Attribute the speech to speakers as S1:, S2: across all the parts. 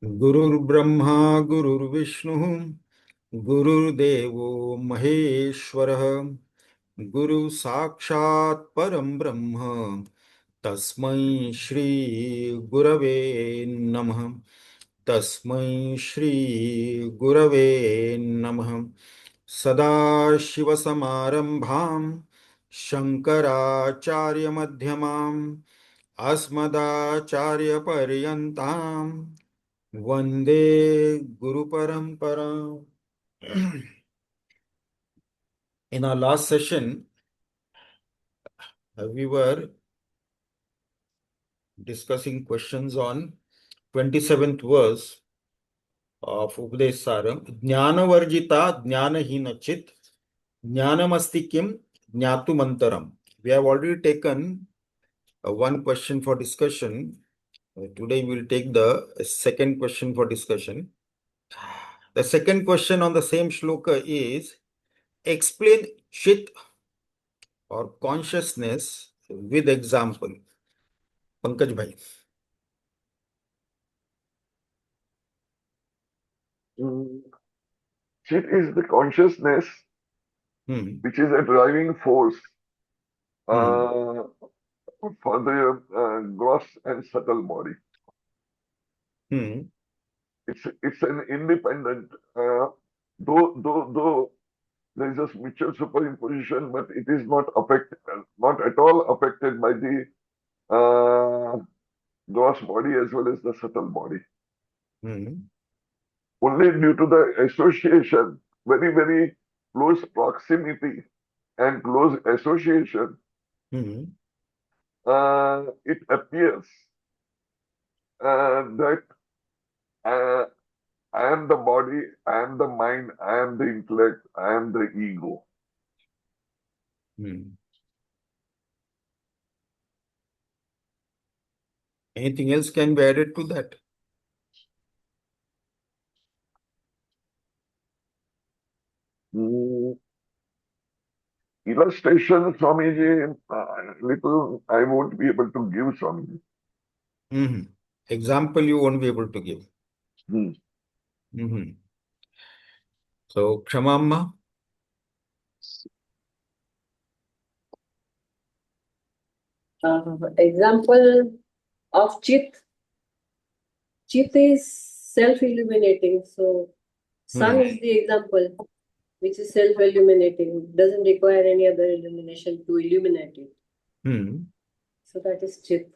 S1: गुरुर्ब्रह्मा गुरुर्विष्णुः गुरुर्देवो महेश्वरः गुरु साक्षात् परम ब्रह्म तस्मै श्री गुरवे नमः। तस्मै श्री गुरवे नमः। सदाशिवसमारम्भां शङ्कराचार्यमध्यमाम् अस्मदाचार्यपर्यन्तां वन्दे गुरुपरम्पराम्। In our last session, we were discussing questions on 27th verse of Upadesha Saara. Jnanavarjita jnanahina-chit jnanamasti kim jnatumantaram. We have already taken one question for discussion. Today we will take the second question for discussion. The second question on the same shloka is explain chit or consciousness with example. Pankaj bhai.
S2: Chit is the consciousness which is a driving force for the gross and subtle body. It's an independent, though there is a mutual superimposition, but it is not at all affected by the gross body as well as the subtle body. Only due to the association, very, very close proximity and close association, it appears that I am the body, I am the mind, I am the intellect, I am the ego.
S1: Anything else can be added to that?
S2: Illustration, Swamiji, little I won't be able to give, Swamiji.
S1: Example you won't be able to give. So, Kshamamma?
S3: Example of Chit. Chit is self-illuminating. So, sun is the example which is self-illuminating. Doesn't require any other illumination to illuminate it. So, that is Chit.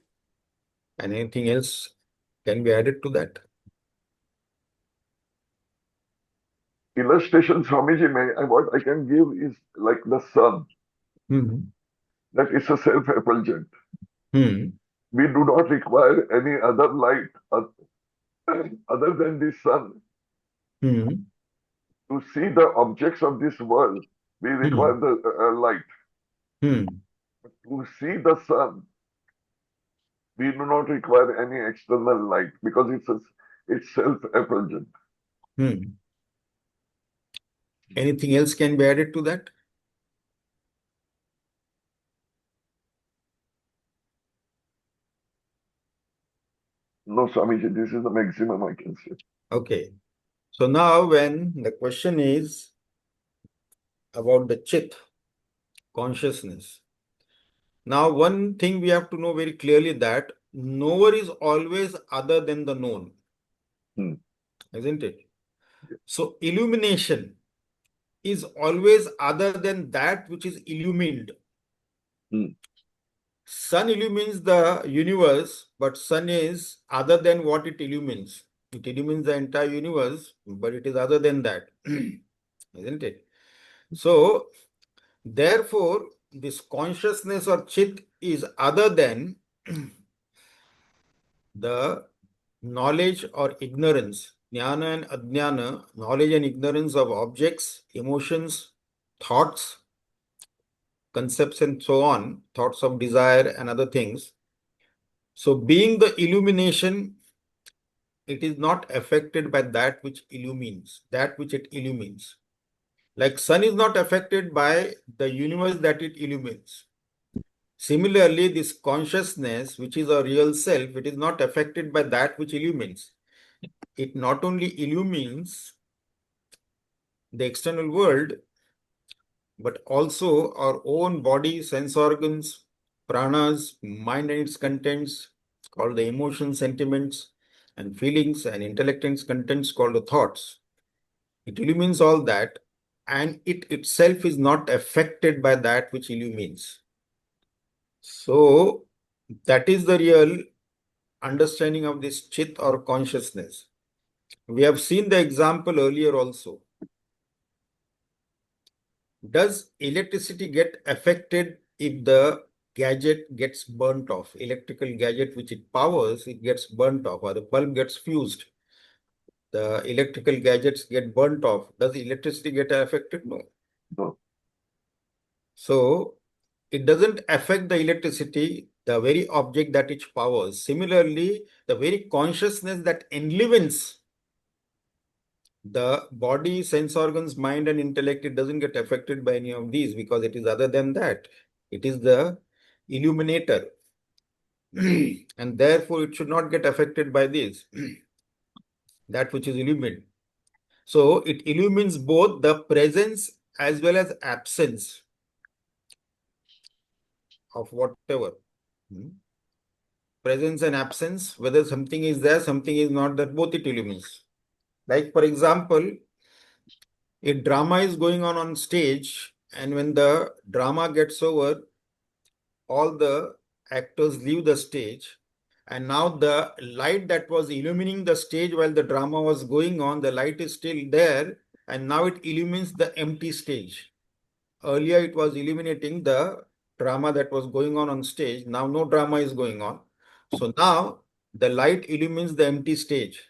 S1: And anything else can be added to that?
S2: Illustration, Swamiji, what I can give is like the sun. That is a self-effulgent. We do not require any other light other than the sun. To see the objects of this world, we require the light. But to see the sun, we do not require any external light because it's self-effulgent.
S1: Anything else can be added to that?
S2: No, Swamiji, this is the maximum I can say.
S1: Okay. So now when the question is about the chit, consciousness. Now one thing we have to know very clearly that knower is always other than the known. Isn't it? So illumination is always other than that which is illumined. Sun illumines the universe, but sun is other than what it illumines. It illumines the entire universe, but it is other than that. Isn't it? So, therefore, this consciousness or chit is other than the knowledge or ignorance, jnana and ajnana, knowledge and ignorance of objects, emotions, thoughts, concepts and so on, thoughts of desire and other things. So being the illumination, it is not affected by that which illumines, that which it illumines. Like sun is not affected by the universe that it illumines. Similarly, this consciousness, which is a real self, it is not affected by that which illumines. it not only illumines the external world, but also our own body, sense organs, pranas, mind and its contents, called the emotions, sentiments, and feelings, and intellect and its contents, called the thoughts. It illumines all that, and it itself is not affected by that which illumines. So, that is the real understanding of this chit or consciousness. We have seen the example earlier also. Does electricity get affected if the gadget gets burnt off? Electrical gadget which it powers, it gets burnt off, or the bulb gets fused. The electrical gadgets get burnt off. Does electricity get affected? No.
S2: No.
S1: So it doesn't affect the electricity, the very object that it powers. Similarly, the very consciousness that enlivens the body, sense organs, mind, and intellect, it doesn't get affected by any of these because it is other than that. It is the illuminator. And therefore, it should not get affected by this, that which is illumined. So, it illumines both the presence as well as absence of whatever. Presence and absence, whether something is there, something is not, that both it illumines. Like, for example, a drama is going on stage, and when the drama gets over, all the actors leave the stage, and now the light that was illumining the stage while the drama was going on, the light is still there, and now it illumines the empty stage. Earlier it was illuminating the drama that was going on stage. Now no drama is going on. So now the light illumines the empty stage.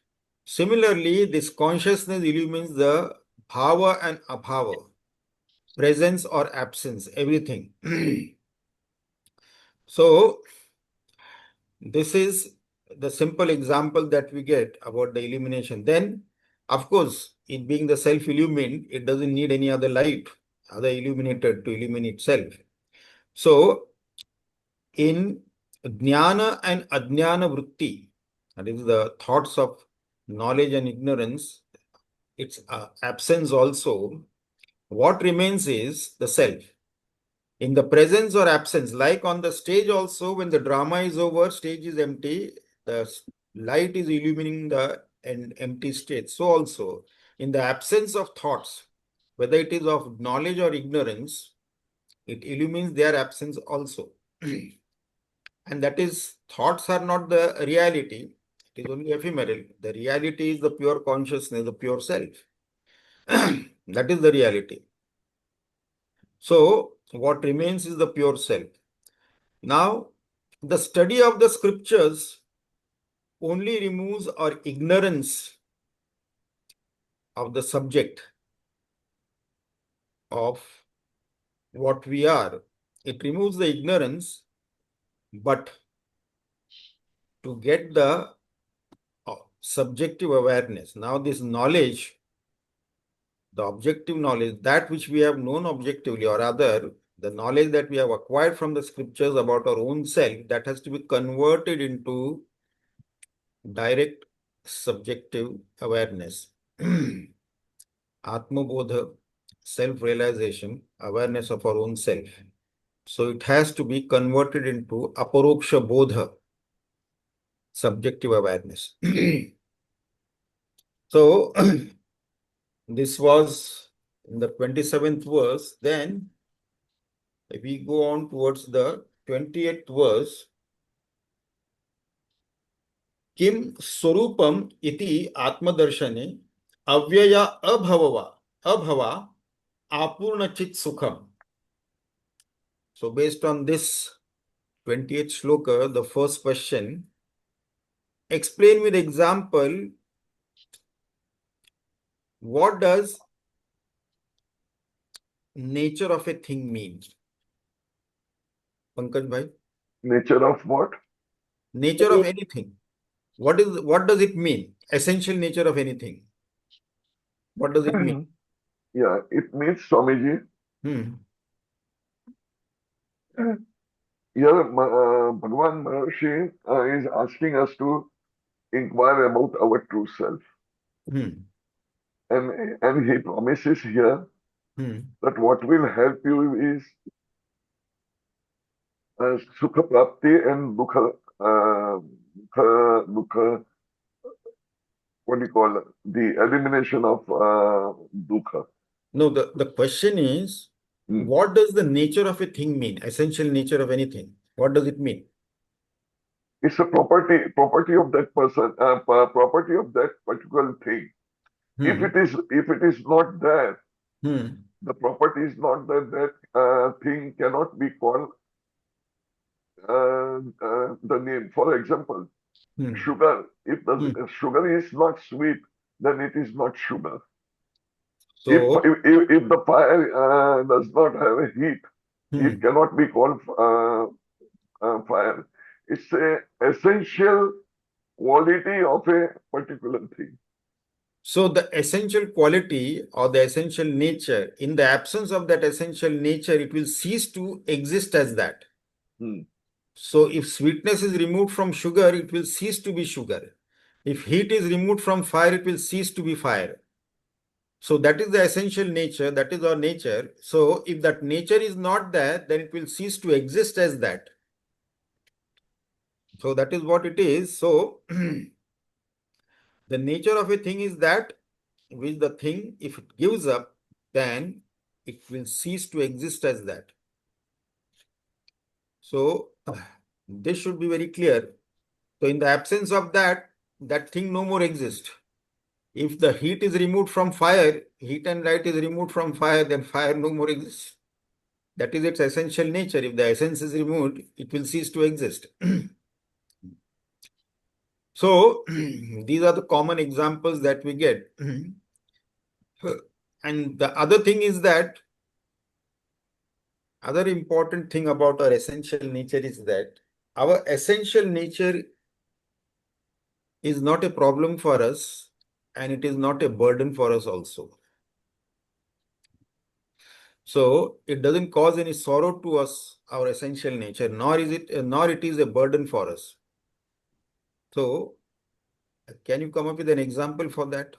S1: Similarly, this consciousness illumines the bhava and abhava, presence or absence, everything. So this is the simple example that we get about the illumination. Then, of course, it being the self-illumined, it doesn't need any other light, other illuminator to illuminate itself. So, in jnana and ajnana vritti, that is the thoughts of knowledge and ignorance, its absence also, what remains is the self. In the presence or absence, like on the stage also, when the drama is over, stage is empty, the light is illumining the empty stage. So also, in the absence of thoughts, whether it is of knowledge or ignorance, it illumines their absence also. And that is, thoughts are not the reality, it is only ephemeral. The reality is the pure consciousness, the pure self. That is the reality. So, what remains is the pure self. Now, the study of the scriptures only removes our ignorance of the subject of what we are. It removes the ignorance, but to get the subjective awareness. Now, this knowledge, the objective knowledge, that which we have known objectively, or rather, the knowledge that we have acquired from the scriptures about our own self, that has to be converted into direct subjective awareness. Atmabodha, self-realization, awareness of our own self. So it has to be converted into aparoksha bodha, subjective awareness. So this was in the 27th verse. Then if we go on towards the 28th verse, Kim Swarupam iti Atmadarshane Avyaya Abhava Apurnachit Sukham. So based on this 28th shloka, the first question, explain with example, what does nature of a thing mean? Pankaj bhai,
S2: Nature of what?
S1: nature of anything. What does it mean? Essential nature of anything. What does it mean?
S2: Yeah, it means, Swamiji,
S1: Hmm.
S2: here Bhagavan Maharshi is asking us to inquire about our true self.
S1: Hmm.
S2: And he promises here
S1: Hmm.
S2: that what will help you is Sukha Prapti and Dukha, what do you call it? The elimination of Dukha.
S1: No, the question is,
S2: Hmm.
S1: what does the nature of a thing mean? Essential nature of anything. What does it mean?
S2: It's a property of that person, property of that particular thing. If
S1: Hmm.
S2: it is not there,
S1: Hmm.
S2: the property is not there, that thing cannot be called the name. For example,
S1: Hmm.
S2: sugar. If
S1: Hmm.
S2: the sugar is not sweet, then it is not sugar.
S1: So,
S2: If the fire does not have a heat, it
S1: hmm.
S2: cannot be called fire. It's a essential quality of a particular thing.
S1: So the essential quality or the essential nature, in the absence of that essential nature, it will cease to exist as that.
S2: Hmm.
S1: So if sweetness is removed from sugar, it will cease to be sugar. If heat is removed from fire, it will cease to be fire. So that is the essential nature, that is our nature. So if that nature is not there, then it will cease to exist as that. So that is what it is. So the nature of a thing is that which the thing, if it gives up, then it will cease to exist as that. So this should be very clear. So in the absence of that, that thing no more exists. If the heat is removed from fire, heat and light is removed from fire, then fire no more exists. That is its essential nature. If the essence is removed, it will cease to exist. So these are the common examples that we get. And the other thing is that other important thing about our essential nature is that our essential nature is not a problem for us and it is not a burden for us also. So it doesn't cause any sorrow to us, our essential nature, nor it is a burden for us. So can you come up with an example for that?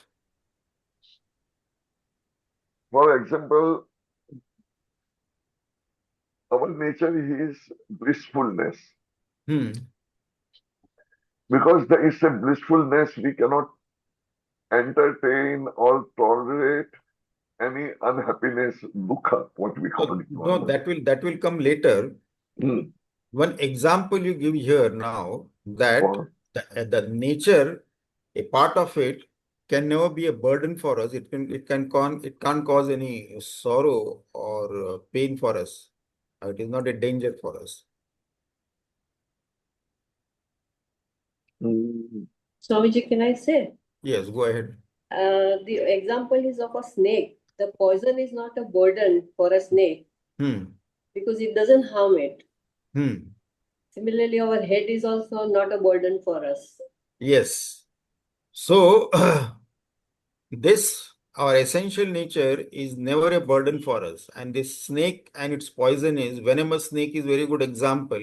S2: For example, our nature is blissfulness.
S1: Hmm.
S2: Because there is a blissfulness, we cannot entertain or tolerate any unhappiness, dukkha, what we call
S1: So,
S2: it
S1: no,
S2: normally.
S1: that will come later.
S2: Hmm.
S1: One example you give here now that
S2: Or,
S1: the nature, a part of it can never be a burden for us. It can't cause any sorrow or pain for us. It is not a danger for us.
S2: hmm.
S3: Swamiji, can I say?
S1: Yes, go ahead.
S3: The example is of a snake. The poison is not a burden for a snake
S1: Hmm.
S3: because it doesn't harm it.
S1: Hmm.
S3: Similarly, our head is also not a burden for us.
S1: Yes. So this our essential nature is never a burden for us. And this snake and its poison is venomous snake is very good example.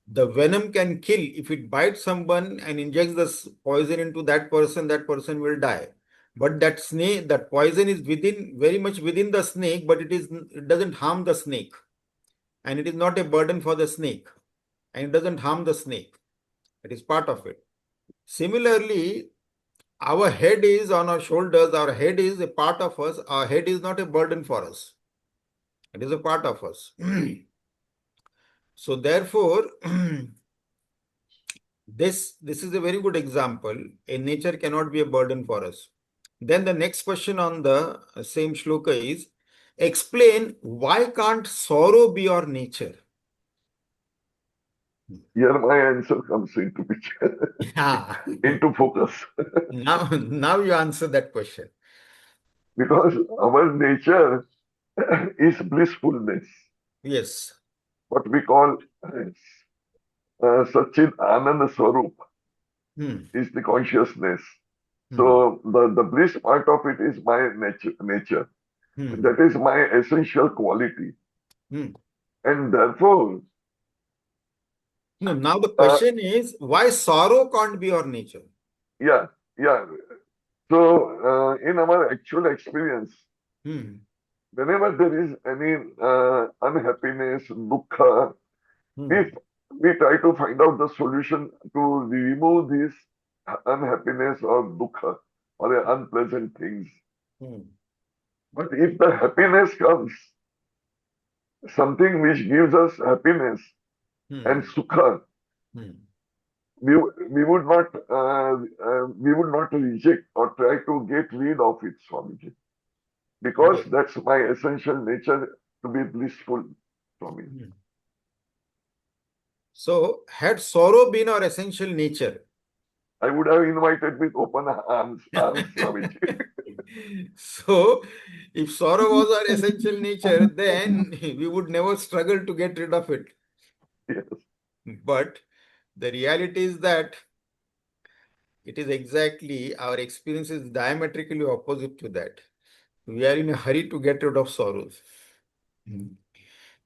S1: The venom can kill. If it bites someone and injects the poison into that person will die. But that snake, that poison is within, very much within the snake, but it doesn't harm the snake. And it is not a burden for the snake. And it doesn't harm the snake. It is part of it. Similarly, our head is on our shoulders, our head is a part of us, our head is not a burden for us. It is a part of us. So therefore, this is a very good example. A nature cannot be a burden for us. Then the next question on the same shloka is, explain why can't sorrow be our nature?
S2: Here my answer comes into picture,
S1: Yeah.
S2: into focus.
S1: Now you answer that question.
S2: Because our nature is blissfulness,
S1: Yes.
S2: what we call Sachit Ananda Swarup
S1: Hmm.
S2: is the consciousness.
S1: Hmm.
S2: So the bliss part of it is my nature.
S1: Hmm.
S2: That is my essential quality.
S1: Hmm.
S2: And therefore,
S1: No, now the
S2: uh,
S1: question is why sorrow can't be our nature?
S2: Yeah, yeah. So, in our actual experience,
S1: Hmm.
S2: whenever there is any unhappiness, dukkha,
S1: Hmm.
S2: if we try to find out the solution to remove this unhappiness or dukkha or unpleasant things.
S1: Hmm.
S2: But if the happiness comes, something which gives us happiness and
S1: Hmm.
S2: sukha,
S1: Hmm.
S2: we, we would not reject or try to get rid of it, Swamiji, because
S1: Right.
S2: that's my essential nature to be blissful, Swami.
S1: Hmm. So, had sorrow been our essential nature?
S2: I would have invited with open arms, Swamiji.
S1: So, if sorrow was our essential nature, then we would never struggle to get rid of it.
S2: Yes.
S1: But the reality is that it is exactly our experience is diametrically opposite to that. We are in a hurry to get rid of sorrows. Hmm.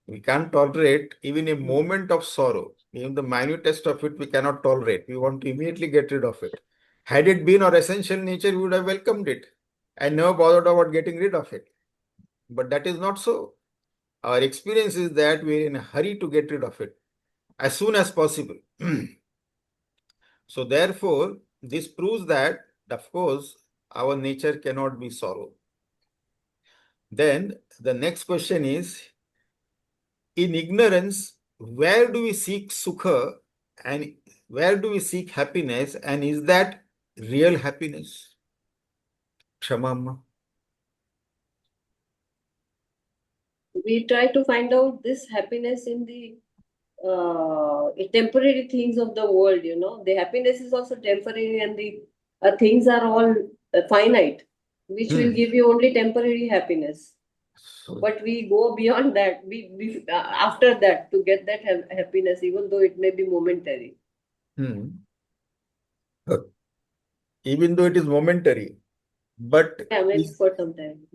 S1: We can't tolerate even a moment of sorrow. Even the minutest of it, we cannot tolerate. We want to immediately get rid of it. Had it been our essential nature, we would have welcomed it and never bothered about getting rid of it. But that is not so. Our experience is that we are in a hurry to get rid of it as soon as possible. So, therefore, this proves that, of course, our nature cannot be sorrow. Then the next question is, in ignorance, where do we seek sukha and where do we seek happiness, and is that real happiness? Kshamamma.
S3: We try to find out this happiness in the temporary things of the world. The happiness is also temporary, and the things are all finite, which will
S1: Hmm.
S3: give you only temporary happiness.
S1: So,
S3: But we go beyond that. We after that to get that happiness, even though it may be momentary.
S1: hmm. Even though it is momentary, but
S3: Yeah, maybe
S1: is
S3: for some time.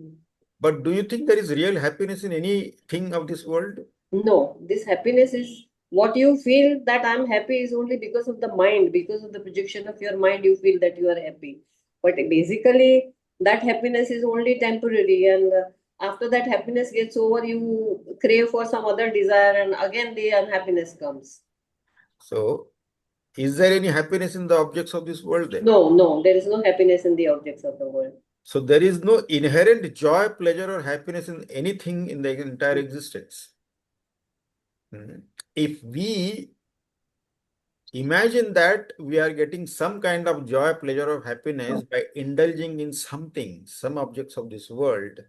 S1: but do you think there is real happiness in anything of this world?
S3: No, this happiness is what you feel that I'm happy is only because of the mind, because of the projection of your mind, you feel that you are happy. But basically, that happiness is only temporary, and after that happiness gets over, you crave for some other desire, and again the unhappiness comes.
S1: So, is there any happiness in the objects of this world then?
S3: No, no, there is no happiness in the objects of the world.
S1: So, there is no inherent joy, pleasure, or happiness in anything in the entire existence. Hmm. If we imagine that we are getting some kind of joy, pleasure, or happiness by indulging in something, some objects of this world,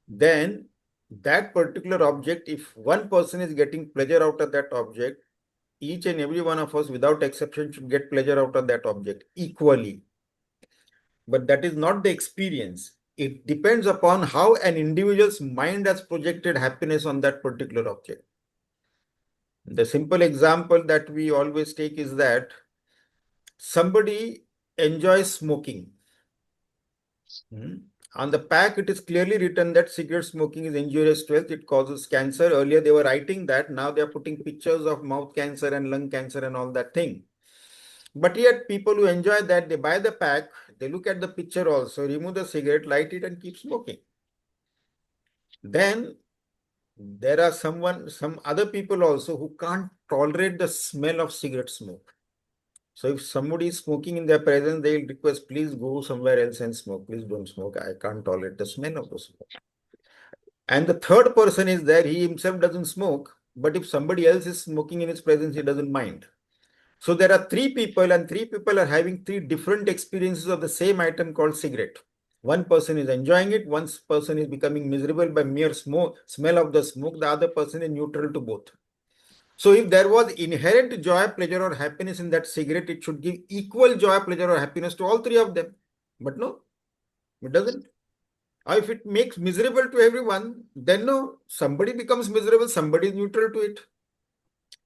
S1: then that particular object, if one person is getting pleasure out of that object, each and every one of us, without exception, should get pleasure out of that object equally. But that is not the experience. It depends upon how an individual's mind has projected happiness on that particular object. The simple example that we always take is that somebody enjoys smoking. Hmm. On the pack, it is clearly written that cigarette smoking is injurious to health. It causes cancer. Earlier, they were writing that. Now they are putting pictures of mouth cancer and lung cancer and all that thing. But yet, people who enjoy that, they buy the pack, they look at the picture also, remove the cigarette, light it, and keep smoking. Then there are some other people also who can't tolerate the smell of cigarette smoke. So if somebody is smoking in their presence, they'll request, please go somewhere else and smoke. Please don't smoke. I can't tolerate the smell of the smoke. And the third person is there, he himself doesn't smoke, but if somebody else is smoking in his presence, he doesn't mind. So there are three people, and three people are having three different experiences of the same item called cigarette. One person is enjoying it, one person is becoming miserable by mere smell of the smoke, the other person is neutral to both. So if there was inherent joy, pleasure, or happiness in that cigarette, it should give equal joy, pleasure, or happiness to all three of them. But no, it doesn't. Or if it makes miserable to everyone, then no, somebody becomes miserable, somebody is neutral to it.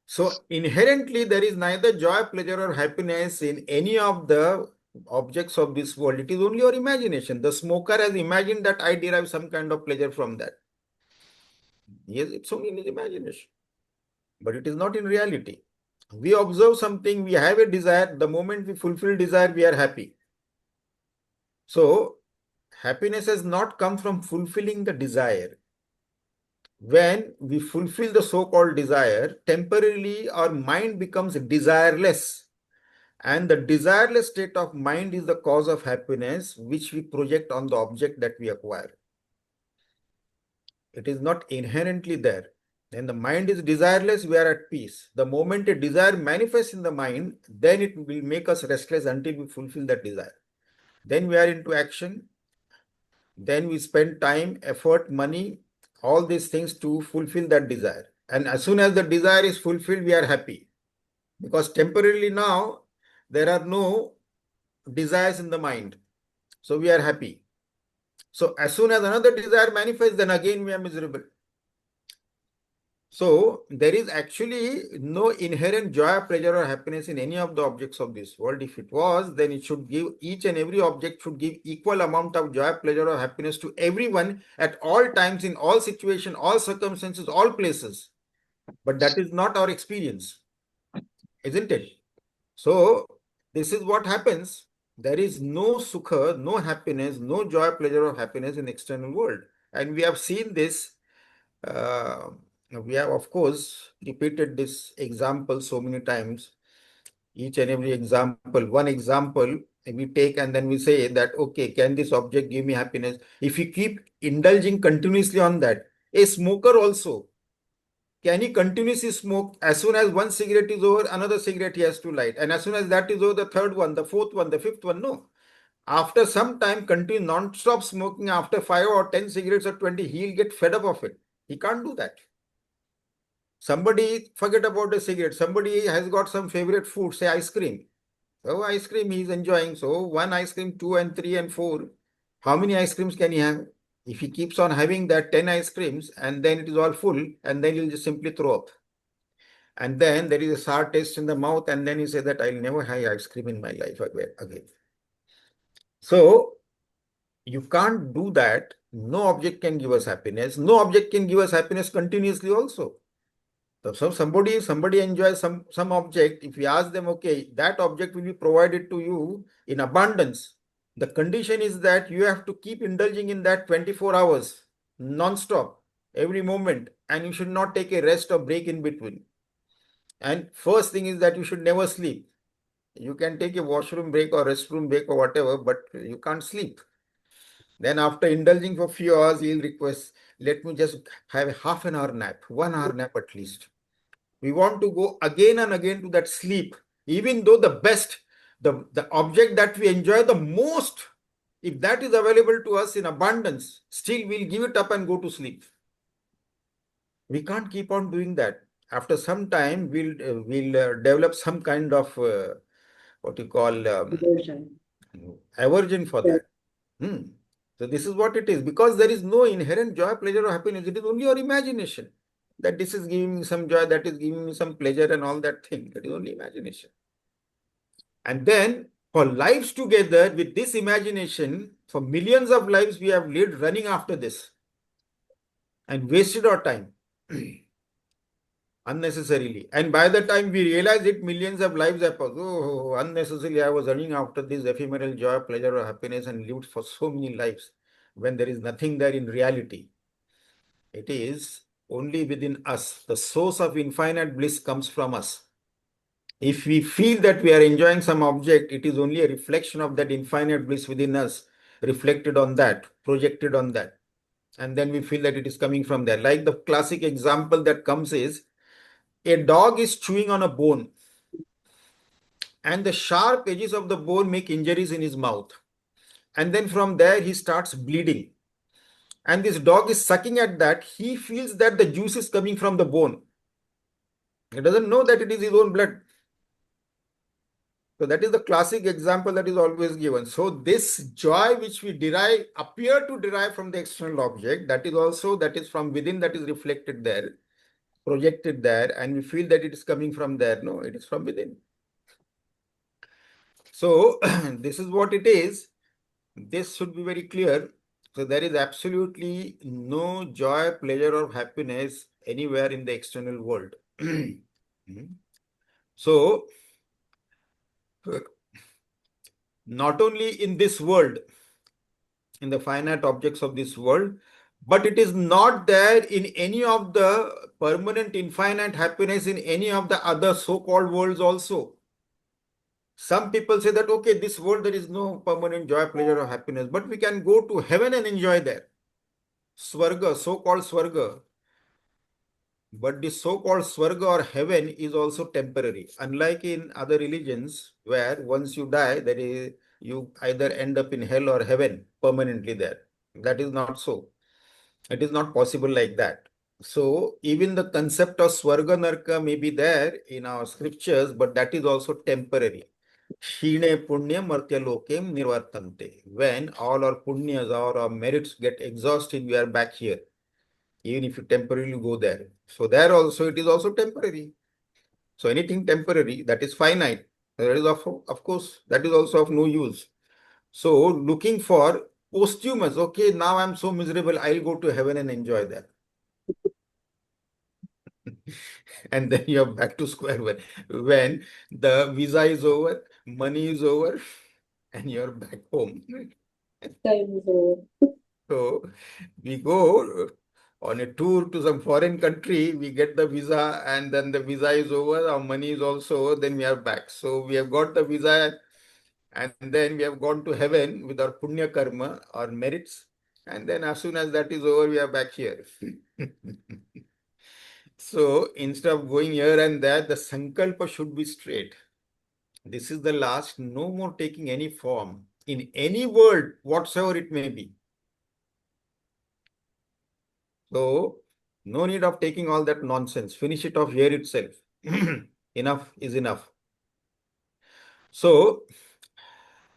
S1: So inherently, there is neither joy, pleasure, or happiness in any of the objects of this world. It is only your imagination. The smoker has imagined that I derive some kind of pleasure from that. Yes, it's only in his imagination, but it is not in reality. We observe something, we have a desire. The moment we fulfill desire, we are happy. So, happiness has not come from fulfilling the desire. When we fulfill the so-called desire, temporarily our mind becomes desireless. And the desireless state of mind is the cause of happiness, which we project on the object that we acquire. It is not inherently there. When the mind is desireless, we are at peace. The moment a desire manifests in the mind, then it will make us restless until we fulfill that desire. Then we are into action. Then we spend time, effort, money, all these things to fulfill that desire. And as soon as the desire is fulfilled, we are happy. Because temporarily now, there are no desires in the mind. So we are happy. So as soon as another desire manifests, then again we are miserable. So there is actually no inherent joy, pleasure, or happiness in any of the objects of this world. If it was, then it should give, each and every object should give equal amount of joy, pleasure, or happiness to everyone at all times, in all situations, all circumstances, all places. But that is not our experience, isn't it? So this is what happens. There is no sukha, no happiness, no joy, pleasure, or happiness in external world. And we have seen this. We have, of course, repeated this example so many times. Each and every example, one example we take and then we say that, okay, can this object give me happiness? If you keep indulging continuously on that, a smoker also, can he continuously smoke? As soon as one cigarette is over, another cigarette he has to light. And as soon as that is over, the third one, the fourth one, the fifth one, no. After some time, continue non-stop smoking, after 5 or 10 cigarettes or 20, he'll get fed up of it. He can't do that. Somebody, forget about the cigarette. Somebody has got some favorite food, say ice cream. So ice cream he is enjoying. So one ice cream, two and three and four. How many ice creams can he have? If he keeps on having that 10 ice creams and then it is all full and then he'll just simply throw up. And then there is a sour taste in the mouth and then he says that I'll never have ice cream in my life again. So you can't do that. No object can give us happiness. No object can give us happiness continuously also. So somebody enjoys some object. If we ask them, okay, that object will be provided to you in abundance. The condition is that you have to keep indulging in that 24 hours, non-stop, every moment, and you should not take a rest or break in between. And first thing is that you should never sleep. You can take a washroom break or restroom break or whatever, but you can't sleep. Then after indulging for a few hours, he'll request, let me just have a half an hour nap, 1 hour nap at least. We want to go again and again to that sleep, even though the best, the object that we enjoy the most, if that is available to us in abundance, still we'll give it up and go to sleep. We can't keep on doing that. After some time, we'll develop some kind of what you call aversion for that. So this is what it is, because there is no inherent joy, pleasure, or happiness. It is only your imagination that this is giving me some joy, that is giving me some pleasure, and all that thing. That is only imagination. And then for lives together with this imagination, for millions of lives we have lived running after this and wasted our time unnecessarily. And by the time we realize it, millions of lives have passed. Oh, unnecessarily I was running after this ephemeral joy, pleasure, or happiness and lived for so many lives when there is nothing there in reality. It is only within us. The source of infinite bliss comes from us. If we feel that we are enjoying some object, it is only a reflection of that infinite bliss within us, reflected on that, projected on that. And then we feel that it is coming from there. Like the classic example that comes is, a dog is chewing on a bone and the sharp edges of the bone make injuries in his mouth. And then from there he starts bleeding. And this dog is sucking at that. He feels that the juice is coming from the bone. He doesn't know that it is his own blood. So that is the classic example that is always given. So this joy which we derive, appear to derive from the external object, that is also, that is from within, that is reflected there, projected there, and we feel that it is coming from there. No, it is from within. So this is what it is. This should be very clear. So there is absolutely no joy, pleasure, or happiness anywhere in the external world. So, not only in this world, in the finite objects of this world, but it is not there in any of the permanent infinite happiness in any of the other so-called worlds also. Some people say that, okay, this world there is no permanent joy, pleasure, or happiness, but we can go to heaven and enjoy there. Swarga, so-called Swarga. But the so-called Swarga or heaven is also temporary. Unlike in other religions, where once you die, you either end up in hell or heaven permanently there. That is not so. It is not possible like that. So even the concept of Swarga Narka may be there in our scriptures, but that is also temporary. Shine punya martya lokem nirvartante. When all our punyas or our merits get exhausted, we are back here, even if you temporarily go there. So there also, it is also temporary. So anything temporary that is finite, that is of course, that is also of no use. So looking for posthumous, okay, now I'm so miserable, I'll go to heaven and enjoy that. And then you're back to square one. When the visa is over, money is over, and you're back home.
S3: Time is over.
S1: So we go on a tour to some foreign country, we get the visa, and then the visa is over, our money is also over, then we are back. So we have got the visa, and then we have gone to heaven with our punya karma, our merits, and then as soon as that is over, we are back here. So instead of going here and there, the sankalpa should be straight. This is the last, no more taking any form in any world, whatsoever it may be. So no need of taking all that nonsense. Finish it off here itself. Enough is enough. So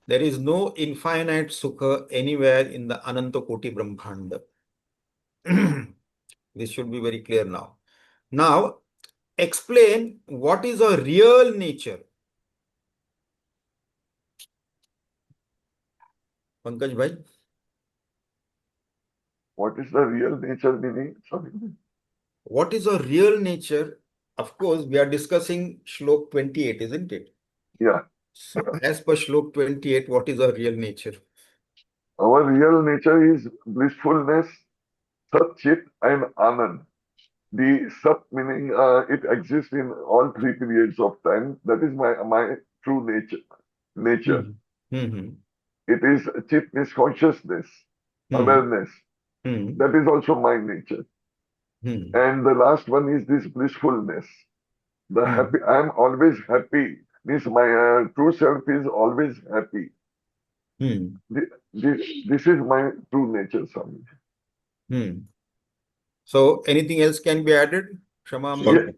S1: there is no infinite sukha anywhere in the Ananta Koti Brahmanda. This should be very clear now. Now, explain what is a real nature. Pankaj bhai.
S2: What is the real nature meaning? Sorry.
S1: What is a real nature? Of course, we are discussing Shlok 28, isn't it?
S2: Yeah.
S1: So, as per Shlok 28, what is a real nature?
S2: Our real nature is blissfulness, Sat, Chit, and Anand. The Sat meaning it exists in all three periods of time. That is my true nature. Nature.
S1: Hmm.
S2: It is Chit means consciousness,
S1: Hmm.
S2: awareness.
S1: Hmm.
S2: That is also my nature.
S1: Hmm.
S2: And the last one is this blissfulness. The
S1: Hmm.
S2: happy. I am always happy. Means my true self is always happy.
S1: Hmm.
S2: This is my true nature, Swami.
S1: Hmm. So, anything else can be added? Shama
S2: Yeah.
S1: Amma?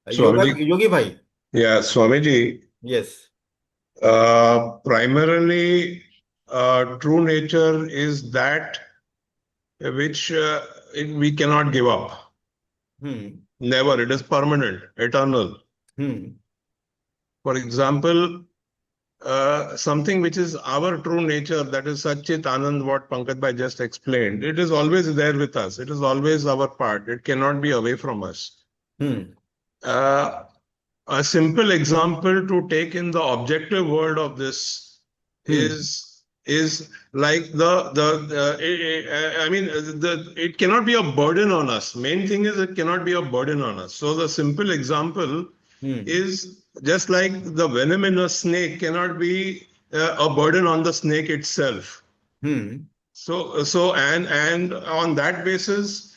S4: Swamiji,
S1: Yogi Bhai.
S4: yeah, Swamiji,
S1: Yes.
S4: primarily, true nature is that which we cannot give up.
S1: Hmm.
S4: Never. It is permanent, eternal.
S1: Hmm.
S4: For example, something which is our true nature, that is Satchit Anand, what Pankaj Bhai just explained, it is always there with us. It is always our part. It cannot be away from us.
S1: Hmm.
S4: Uh, a simple example to take in the objective world of this
S1: Hmm.
S4: is like I mean it cannot be a burden on us. Main thing is it cannot be a burden on us. So the simple example
S1: Hmm.
S4: is just like the venom in a snake cannot be a burden on the snake itself.
S1: Hmm.
S4: So and on that basis,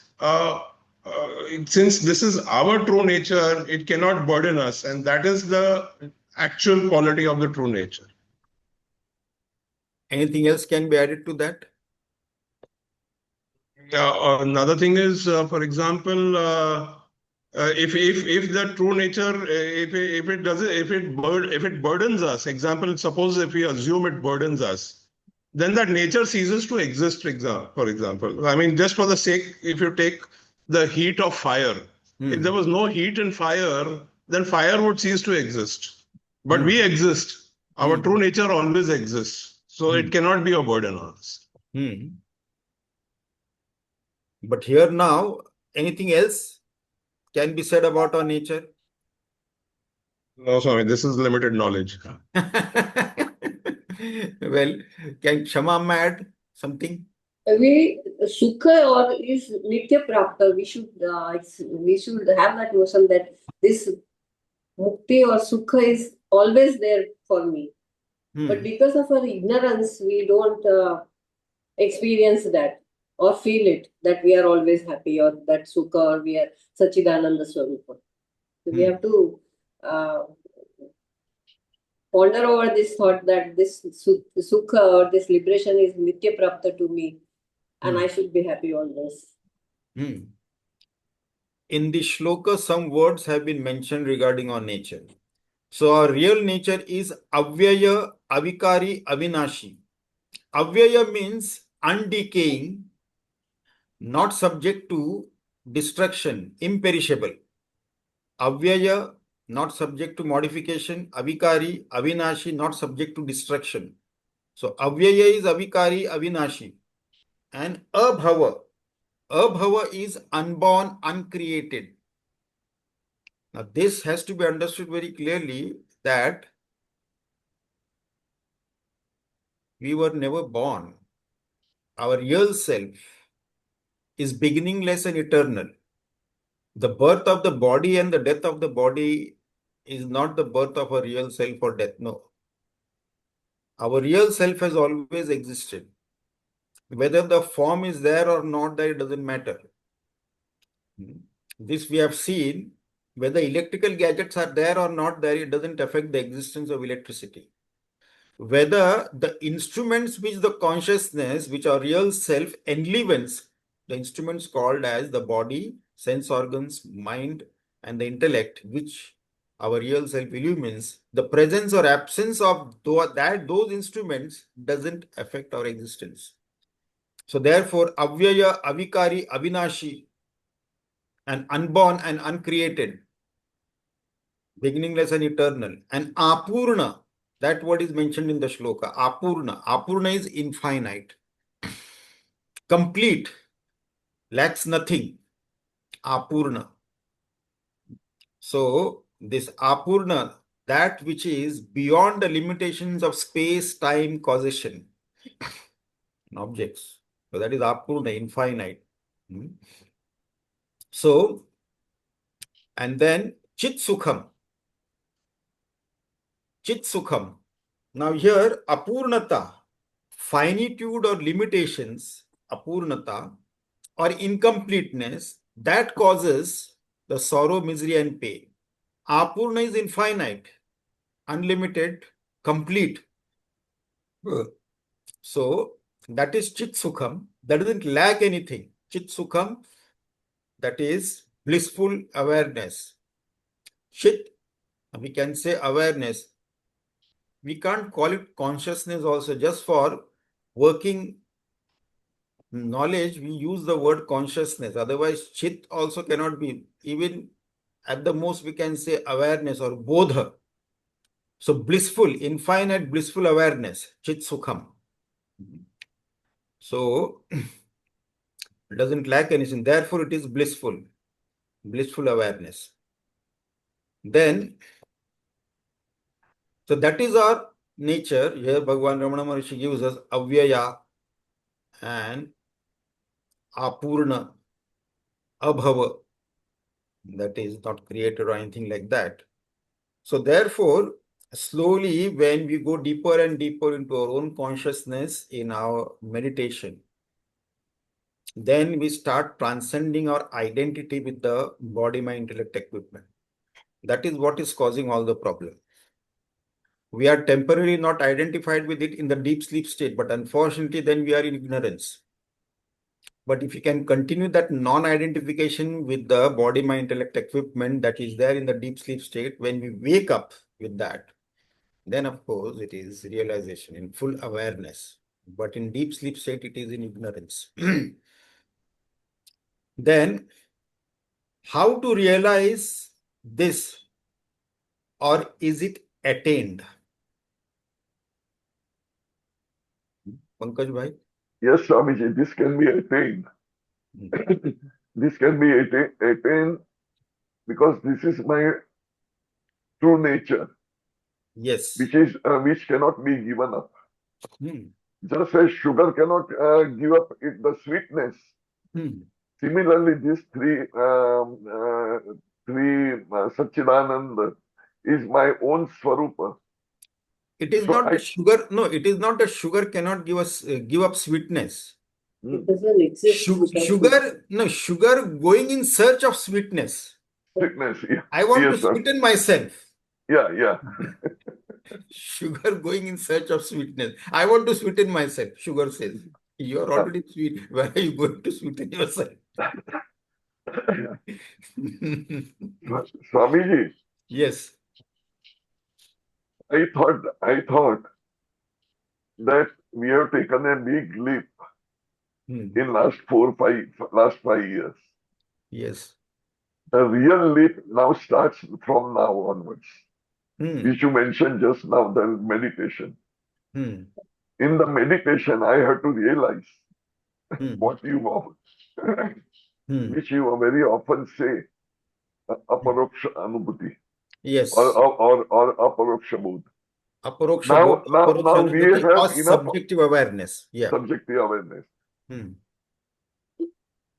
S4: since this is our true nature, it cannot burden us, and that is the actual quality of the true nature.
S1: Anything else can be added to that?
S4: Another thing is, for example, if the true nature, if it doesn't, if it burdens us, example, suppose if we assume it burdens us, then that nature ceases to exist. For example, I mean, just for the sake, if you take the heat of fire, if there
S1: Hmm.
S4: was no heat in fire, then fire would cease to exist. But
S1: Hmm.
S4: we exist. Our
S1: Hmm.
S4: true nature always exists, so
S1: Hmm.
S4: it cannot be a burden on us.
S1: Hmm. But here now, anything else can be said about our nature?
S4: No, Swami, this is limited knowledge.
S1: Well, can Shama add something?
S3: We sukha or is nitya prapta. We should have that notion that this mukti or sukha is always there for me. But because of our ignorance, we don't experience that or feel it that we are always happy or that sukha or we are Sachidananda Swarupa. So we have to ponder over this thought that this sukha or this liberation is nitya prapta to me and I should be happy always.
S1: In the shloka, some words have been mentioned regarding our nature. So our real nature is avyaya, avikari, avinashi. Avyaya means undecaying, not subject to destruction, imperishable. Avyaya, not subject to modification. Avikari, avinashi, not subject to destruction. So avyaya is avikari, avinashi. And abhava. Abhava is unborn, uncreated. Now this has to be understood very clearly that we were never born. Our real self is beginningless and eternal. The birth of the body and the death of the body is not the birth of a real self or death. No. Our real self has always existed. Whether the form is there or not there, it doesn't matter. This we have seen. Whether electrical gadgets are there or not there, it doesn't affect the existence of electricity. Whether the instruments which the consciousness, which our real self enlivens, the instruments called as the body, sense organs, mind, and the intellect, which our real self illumines, the presence or absence of those instruments doesn't affect our existence. So therefore, avyaya, avikari, avinashi, and unborn and uncreated, beginningless and eternal, and apurna, that word is mentioned in the shloka. Apurna. Apurna is infinite, complete, lacks nothing. Apurna. So this apurna, that which is beyond the limitations of space, time, causation, and objects. So that is apurna, infinite. So, and then chit sukham. Chit sukham. Now here, apurnata, finitude or limitations, apurnata, or incompleteness, that causes the sorrow, misery, and pain. Apurna is infinite, unlimited, complete. So that is chit sukham. That doesn't lack anything. Chit sukham, that is blissful awareness. Chit, we can say awareness. We can't call it consciousness also. Just for working knowledge, we use the word consciousness. Otherwise, chit also cannot be. Even at the most, we can say awareness or bodha. So blissful, infinite blissful awareness, chit sukham. So it doesn't lack anything. Therefore, it is blissful, blissful awareness. Then, so that is our nature. Here, Bhagavan Ramana Maharishi gives us avyaya and apurna, abhava. That is not created or anything like that. So therefore, slowly when we go deeper and deeper into our own consciousness in our meditation, then we start transcending our identity with the body, mind, intellect equipment. That is what is causing all the problem. We are temporarily not identified with it in the deep sleep state, but unfortunately then we are in ignorance. But if you can continue that non-identification with the body, mind, intellect equipment that is there in the deep sleep state, when we wake up with that, then of course it is realization in full awareness. But in deep sleep state, it is in ignorance. Then, how to realize this, or is it attained? Pankaj bhai?
S2: Yes, Swamiji, this can be attained. This can be attained because this is my true nature,
S1: Yes.
S2: which cannot be given up.
S1: Hmm.
S2: Just as sugar cannot give up the sweetness,
S1: Hmm.
S2: similarly, these three Satchidananda is my own Swarupa.
S1: It is
S2: So
S1: not the sugar. No, it is not the sugar cannot give up sweetness.
S3: It doesn't exist without
S1: Sugar, no, sugar going in search of sweetness.
S2: sweetness, yeah.
S1: I want to
S2: Yes, sir.
S1: sweeten myself.
S2: Yeah.
S1: Sugar going in search of sweetness. I want to sweeten myself, sugar says. You are already sweet. Where are you going to sweeten yourself?
S2: Swamiji,
S1: Yes.
S2: I thought that we have taken a big leap in last 5 years.
S1: Yes.
S2: The real leap now starts from now onwards, which you mentioned just now, the meditation. In the meditation, I had to realize what which you very often say, aparoksha anubhuti,
S1: Yes.
S2: or aparoksha bodh.
S1: Aparoksha
S2: Now,
S1: bodh,
S2: now,
S1: aparoksha
S2: now we
S1: anubhuti, or
S2: have enough
S1: subjective awareness. Yeah.
S2: subjective awareness.
S1: Hmm.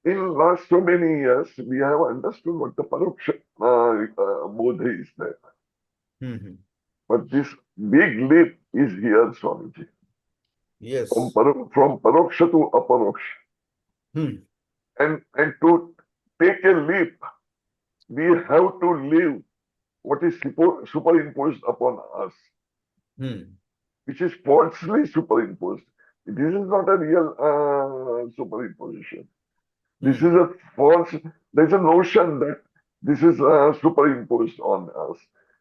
S2: In last so many years, we have understood what the paroksha bodha is there. But this big leap is here, Swamiji.
S1: Yes.
S2: From paroksha to aparoksha. And to take a leap, we have to live what is superimposed upon us, which is falsely superimposed. This is not a real superimposition. This is a false, there's a notion that this is superimposed on us.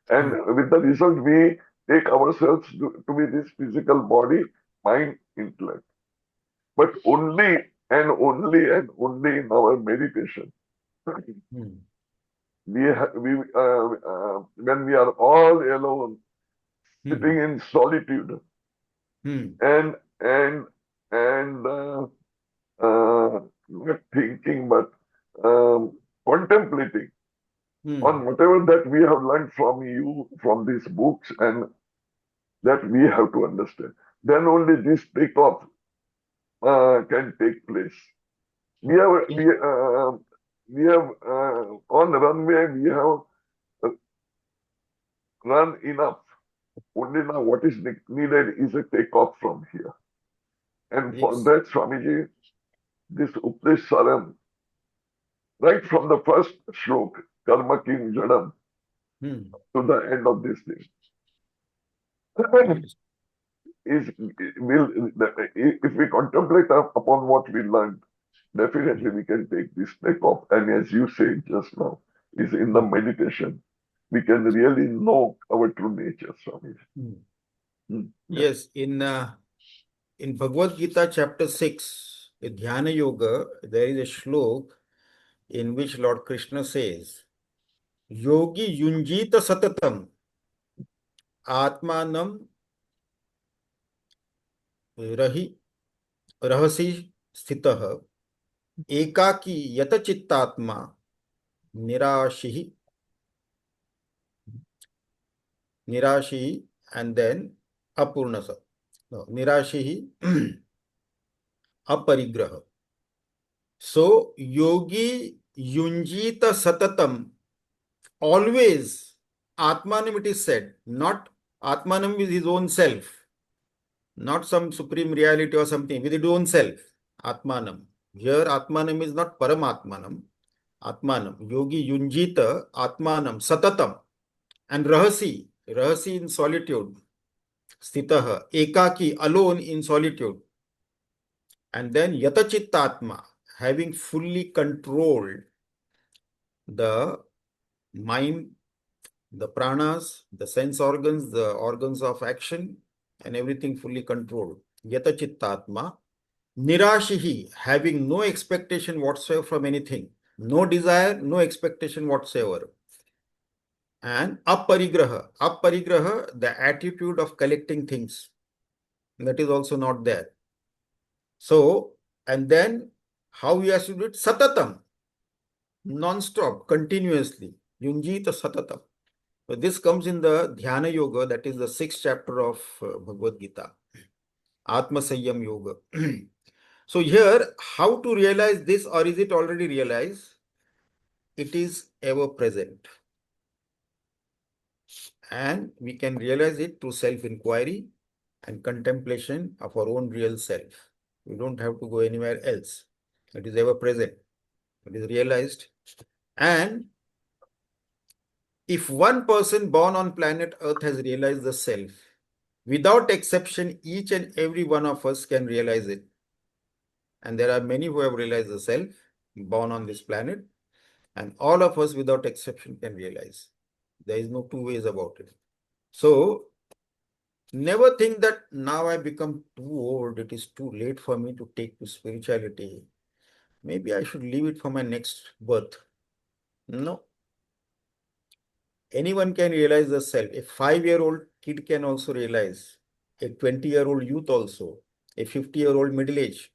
S2: And with the result, we take ourselves to be this physical body, mind, intellect. But only and only and only in our meditation. When we are all alone, sitting in solitude, and not thinking, but contemplating on whatever that we have learned from you, from these books, and that we have to understand. Then only this takeoff can take place. We have on runway, we have run enough. Only now what is needed is a takeoff from here. And for that, Swamiji, this Upadesha Saara, right from the first shlok, Karma Kim Jadam, to the end of this thing, if we contemplate upon what we learned, definitely we can take this takeoff. And as you said just now, is in the meditation, we can really know our true nature, Swamiji.
S1: Yes, in Bhagavad Gita chapter 6, Dhyana Yoga, there is a shlok in which Lord Krishna says, Yogi yunjita satatam atmanam रहसि स्थितः एकाकी यत चित्तात्मा निराशी and then apurnasa. No, निराशी अपरिग्रह. So yogi yunjita satatam, always atmanam, it is said, not atmanam with his own self, not some supreme reality or something, with his own self. Atmanam. Here Atmanam is not Paramatmanam. Atmanam. Yogi Yunjita Atmanam Satatam. And Rahasi. Rahasi in solitude. Sthitaha. Ekaki, alone in solitude. And then Yatachittatma, having fully controlled the mind, the pranas, the sense organs, the organs of action, and everything fully controlled. Yatachittatma. Nirashihi, having no expectation whatsoever from anything, no desire, no expectation whatsoever. And aparigraha, the attitude of collecting things, that is also not there. So, and then how we have to do it? Satatam, non-stop, continuously. Yunjita satatam. But this comes in the Dhyana Yoga, that is the 6th chapter of Bhagavad Gita, Atma Sanyam Yoga. So here, how to realize this, or is it already realized? It is ever present. And we can realize it through self-inquiry and contemplation of our own real self. We don't have to go anywhere else. It is ever present. It is realized. And if one person born on planet Earth has realized the self, without exception, each and every one of us can realize it. And there are many who have realized the self born on this planet, and all of us without exception can realize. There is no two ways about it. So never think that now I become too old, it is too late for me to take to spirituality. Maybe I should leave it for my next birth. No. Anyone can realize the self. A 5-year-old kid can also realize. A 20-year-old youth also. A 50-year-old middle age.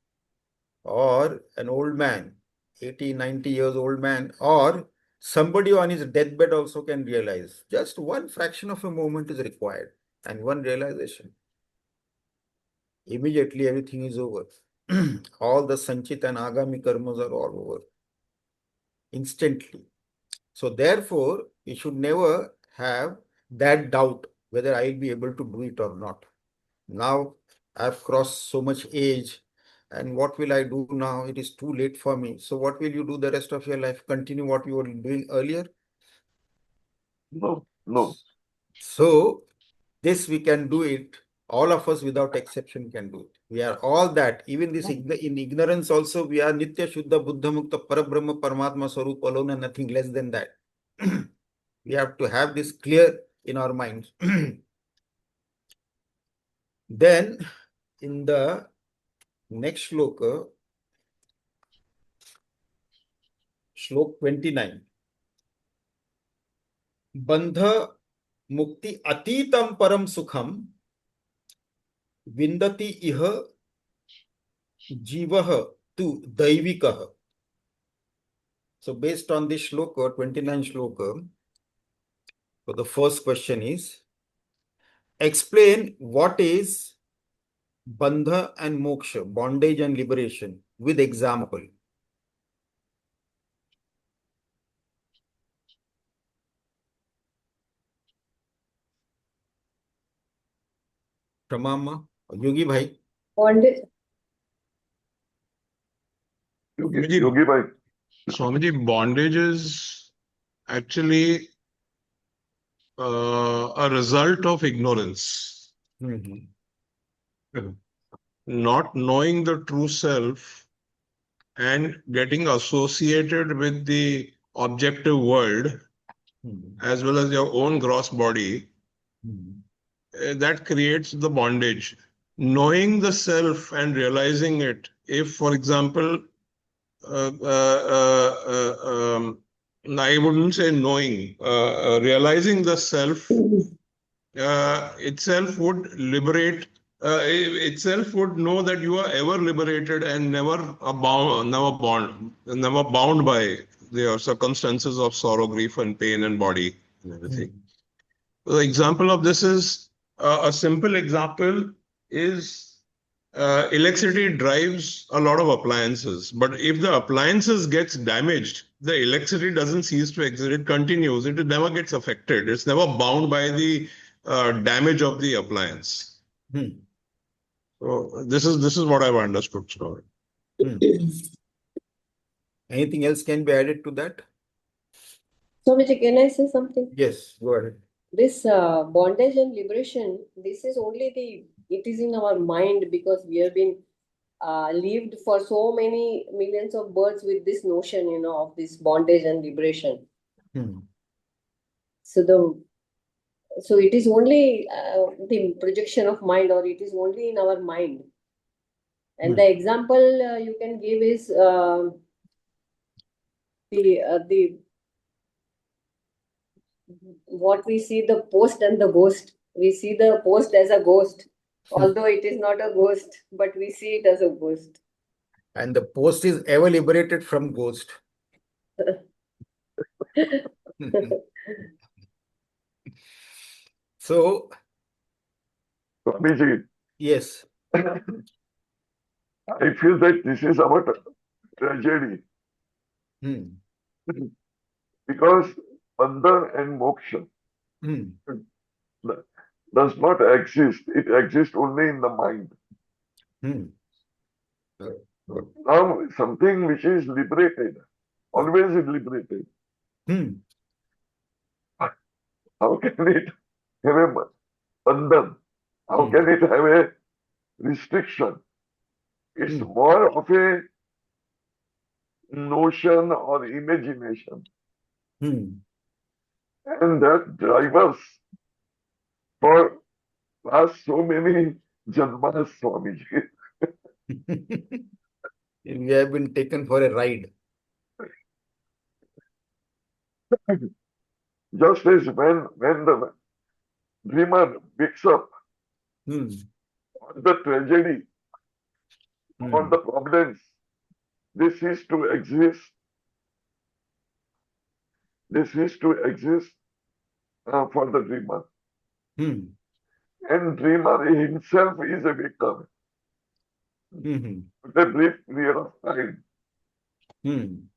S1: Or an old man, 80, 90 years old man. Or somebody on his deathbed also can realize. Just one fraction of a moment is required. And one realization. Immediately everything is over. All the Sanchit and Agami karmas are all over. Instantly. So therefore, we should never have that doubt whether I will be able to do it or not. Now I've crossed so much age, and what will I do now? It is too late for me. So what will you do the rest of your life? Continue what you were doing earlier?
S2: No, no.
S1: So this we can do it. All of us without exception can do it. We are all that. Even this in ignorance also, we are Nitya Shuddha Buddha Mukta Parabrahma Paramatma Swarup alone and nothing less than that. We have to have this clear in our minds. Then in the next shloka, Shlok 29, Bandha Mukti Atitam Param Sukham Vindati Iha Jivaha Tu Daivikaha. So based on this shloka, 29 shloka, so the first question is, explain what is bandha and moksha, bondage and liberation, with example. Pramama, Yogi Bhai.
S3: Bondage.
S2: Yogi Bhai.
S4: Swamiji, bondage is actually a result of ignorance. Not knowing the true self and getting associated with the objective world as well as your own gross body, that creates the bondage. Knowing the self and realizing it, if, for example, I wouldn't say knowing, realizing the self itself would liberate, itself would know that you are ever liberated and never bound by the circumstances of sorrow, grief, and pain and body and everything. The example of this is a simple example is electricity drives a lot of appliances, but if the appliances gets damaged, the electricity doesn't cease to exist, it continues, it never gets affected, it's never bound by the damage of the appliance. So this is what I've understood.
S1: Anything else can be added to that?
S3: Swamiji, can I say something?
S1: Yes, go ahead.
S3: This bondage and liberation, this is only it is in our mind, because we have been lived for so many millions of births with this notion, of this bondage and liberation. So it is only the projection of mind, or it is only in our mind. And the example you can give is the what we see, the post and the ghost. We see the post as a ghost, although it is not a ghost, but we see it as a ghost.
S1: And the post is ever liberated from ghost. So,
S2: Swamiji,
S1: yes.
S2: I feel that this is our tragedy
S1: Hmm.
S2: because bandhan and moksha
S1: Hmm.
S2: does not exist. It exists only in the mind.
S1: Hmm.
S2: Now, something which is liberated, always is liberated.
S1: Hmm.
S2: How can it have a bandhan? How
S1: Hmm.
S2: can it have a restriction? It's
S1: Hmm.
S2: more of a notion or imagination.
S1: Hmm.
S2: And that drives us for last so many janmas, Swamiji.
S1: We have been taken for a ride.
S2: Just as when the dreamer wakes up
S1: Hmm.
S2: on the tragedy, on
S1: Hmm.
S2: the problems, they cease to exist. They cease to exist for the dreamer.
S1: Hmm.
S2: And dreamer himself is awakened
S1: Hmm.
S2: with a brief period of time
S1: Hmm.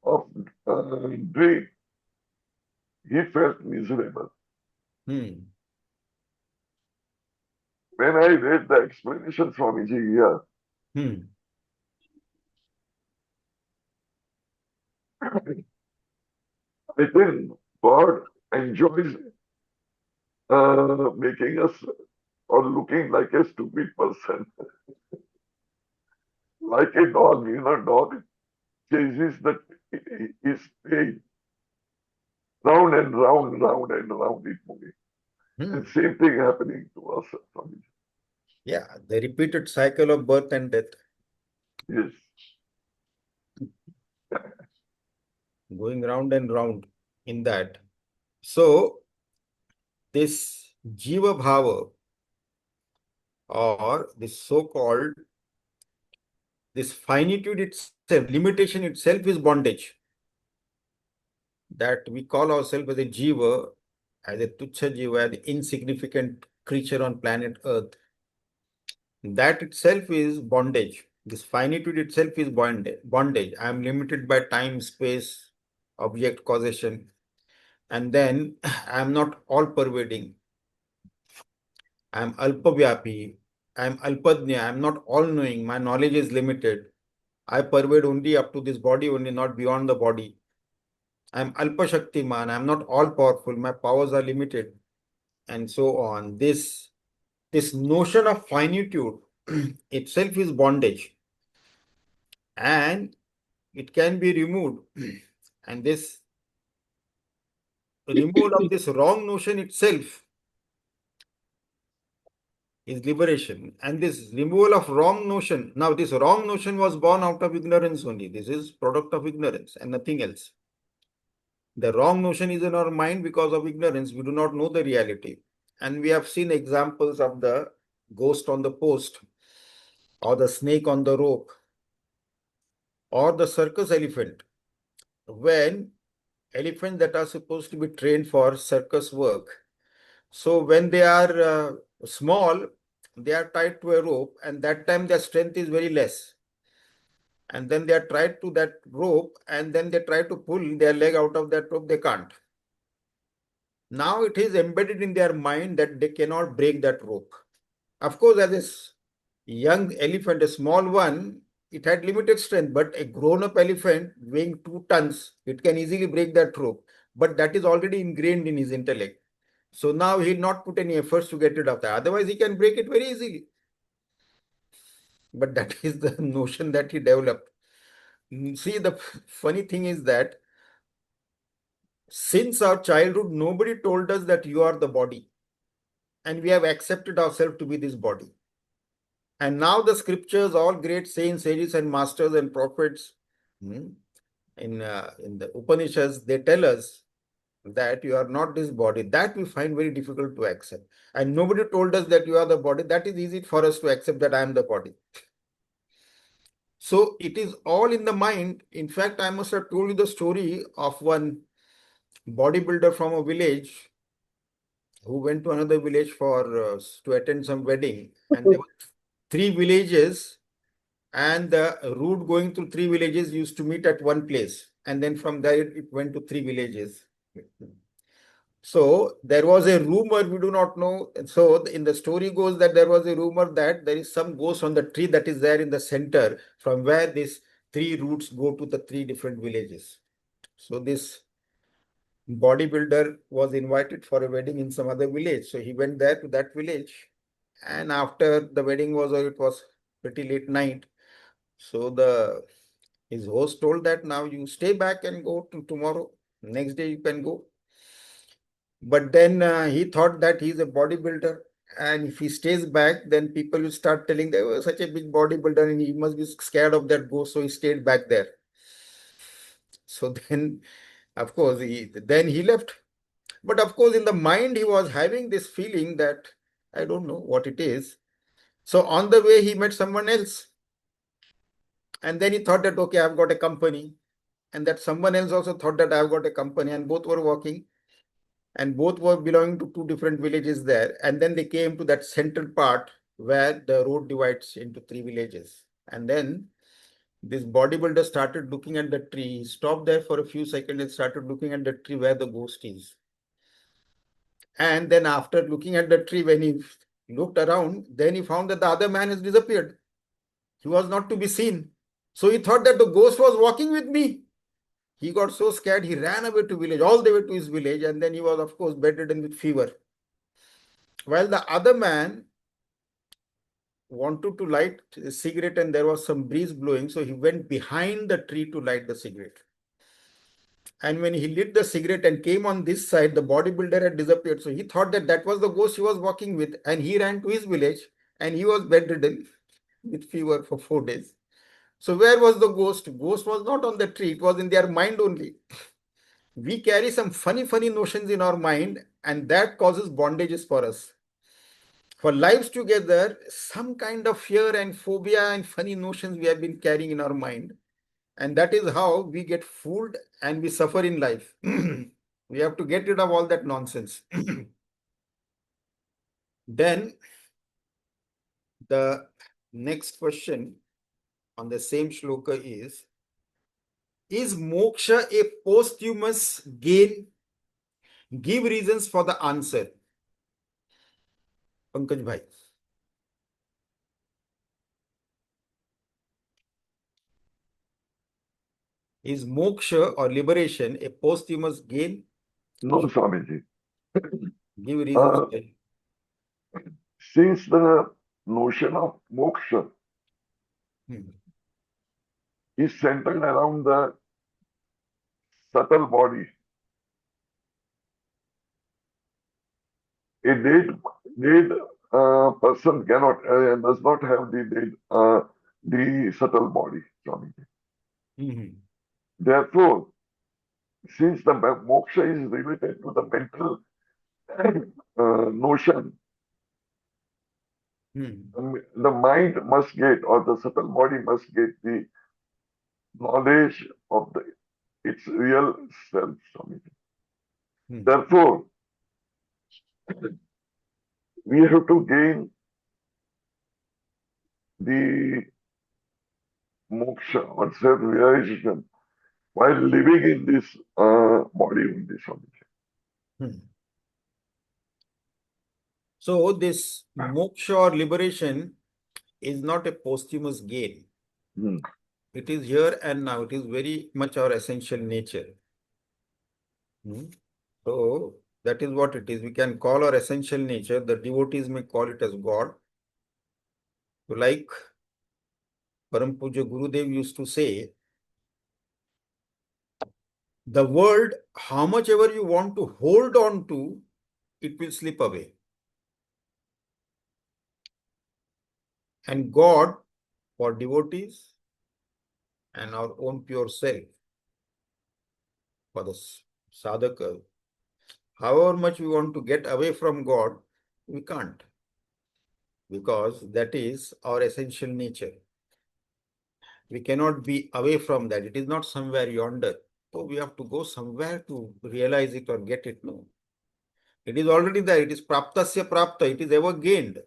S2: of dream. He felt miserable.
S1: Hmm.
S2: When I read the explanation Swamiji here,
S1: Hmm.
S2: I think God enjoys making us or looking like a stupid person. Like a dog, dog chases the his tail round and round, round and round it moving.
S1: Hmm.
S2: And same thing happening to us, Swamiji.
S1: Yeah, the repeated cycle of birth and death,
S2: Yes.
S1: going round and round in that. So, this Jiva Bhava, or this so-called this finitude itself, limitation itself is bondage. That we call ourselves as a Jiva, as a Tuchha Jiva, the insignificant creature on planet Earth. That itself is bondage. This finitude itself is bondage. I am limited by time, space, object, causation. And then I am not all pervading. I am alpavyapi. I am alpadnya. I am not all knowing. My knowledge is limited. I pervade only up to this body, only not beyond the body. I am alpa shaktiman. I am not all powerful. My powers are limited, and so on. This notion of finitude itself is bondage, and it can be removed. And this removal of this wrong notion itself is liberation. And this removal of wrong notion, now this wrong notion was born out of ignorance only. This is product of ignorance and nothing else. The wrong notion is in our mind because of ignorance. We do not know the reality. And we have seen examples of the ghost on the post, or the snake on the rope, or the circus elephant. When elephants that are supposed to be trained for circus work, so when they are small, they are tied to a rope, and that time their strength is very less. And then they are tied to that rope, and then they try to pull their leg out of that rope, they can't. Now it is embedded in their mind that they cannot break that rope. Of course, as a young elephant, a small one, it had limited strength, but a grown-up elephant weighing 2 tons, it can easily break that rope. But that is already ingrained in his intellect. So now he'll not put any efforts to get rid of that. Otherwise, he can break it very easily. But that is the notion that he developed. See, the funny thing is that since our childhood, nobody told us that you are the body, and we have accepted ourselves to be this body. And now the scriptures, all great saints, sages, and masters and prophets, in the Upanishads, they tell us that you are not this body. That we find very difficult to accept. And nobody told us that you are the body. That is easy for us to accept that I am the body. So it is all in the mind. In fact, I must have told you the story of one bodybuilder from a village. who went to another village for to attend some wedding, and there were three villages, and the route going through three villages used to meet at one place, and then from there it went to three villages. So there was a rumor, we do not know. So in the story goes that there was a rumor that there is some ghost on the tree that is there in the center, from where these three routes go to the three different villages. So this bodybuilder was invited for a wedding in some other village. So he went there to that village. And after the wedding was over, it was pretty late night. So his host told that now you stay back and go to tomorrow. Next day you can go. But then he thought that he's a bodybuilder. And if he stays back, then people will start telling there was such a big bodybuilder and he must be scared of that ghost. So he stayed back there. So then, of course, then he left. But of course, in the mind, he was having this feeling that I don't know what it is. So on the way, he met someone else. And then he thought that, okay, I've got a company. And that someone else also thought that I've got a company. And both were walking. And both were belonging to two different villages there. And then they came to that central part where the road divides into three villages. And then this bodybuilder started looking at the tree. He stopped there for a few seconds and started looking at the tree where the ghost is. And then after looking at the tree, when he looked around, then he found that the other man has disappeared. He was not to be seen. So he thought that the ghost was walking with me. He got so scared, he ran away to village, all the way to his village, and then he was, of course, bedridden with fever. While the other man wanted to light a cigarette and there was some breeze blowing, so he went behind the tree to light the cigarette. And when he lit the cigarette and came on this side, the bodybuilder had disappeared. So he thought that that was the ghost he was walking with. And he ran to his village and he was bedridden with fever for 4 days. So where was the ghost? Ghost was not on the tree. It was in their mind only. We carry some funny notions in our mind, and that causes bondages for us. For lives together, some kind of fear and phobia and funny notions we have been carrying in our mind. And that is how we get fooled and we suffer in life. We have to get rid of all that nonsense. Then the next question on the same shloka is moksha a posthumous gain? Give reasons for the answer. Pankaj Bhai. Is moksha or liberation a posthumous gain?
S2: No, Swamiji.
S1: Give reasons.
S2: Since the notion of moksha is centered around the subtle body, a dead person cannot does not have the subtle body, Swamiji. Therefore, since the moksha is related to the mental notion, the mind must get, or the subtle body must get the knowledge of its real self, Swamiji. Therefore, we have to gain the moksha or self-realization while living in this body only, Swamiji.
S1: So this moksha or liberation is not a posthumous gain. It is here and now. It is very much our essential nature. So that is what it is. We can call our essential nature. The devotees may call it as God. So like Param Puja Gurudev used to say, the world, how much ever you want to hold on to, it will slip away. And God, for devotees and our own pure self, for the sadhaka, however much we want to get away from God, we can't. Because that is our essential nature. We cannot be away from that. It is not somewhere yonder. So we have to go somewhere to realize it or get it. No. It is already there. It is praptasya prapta. It is ever gained.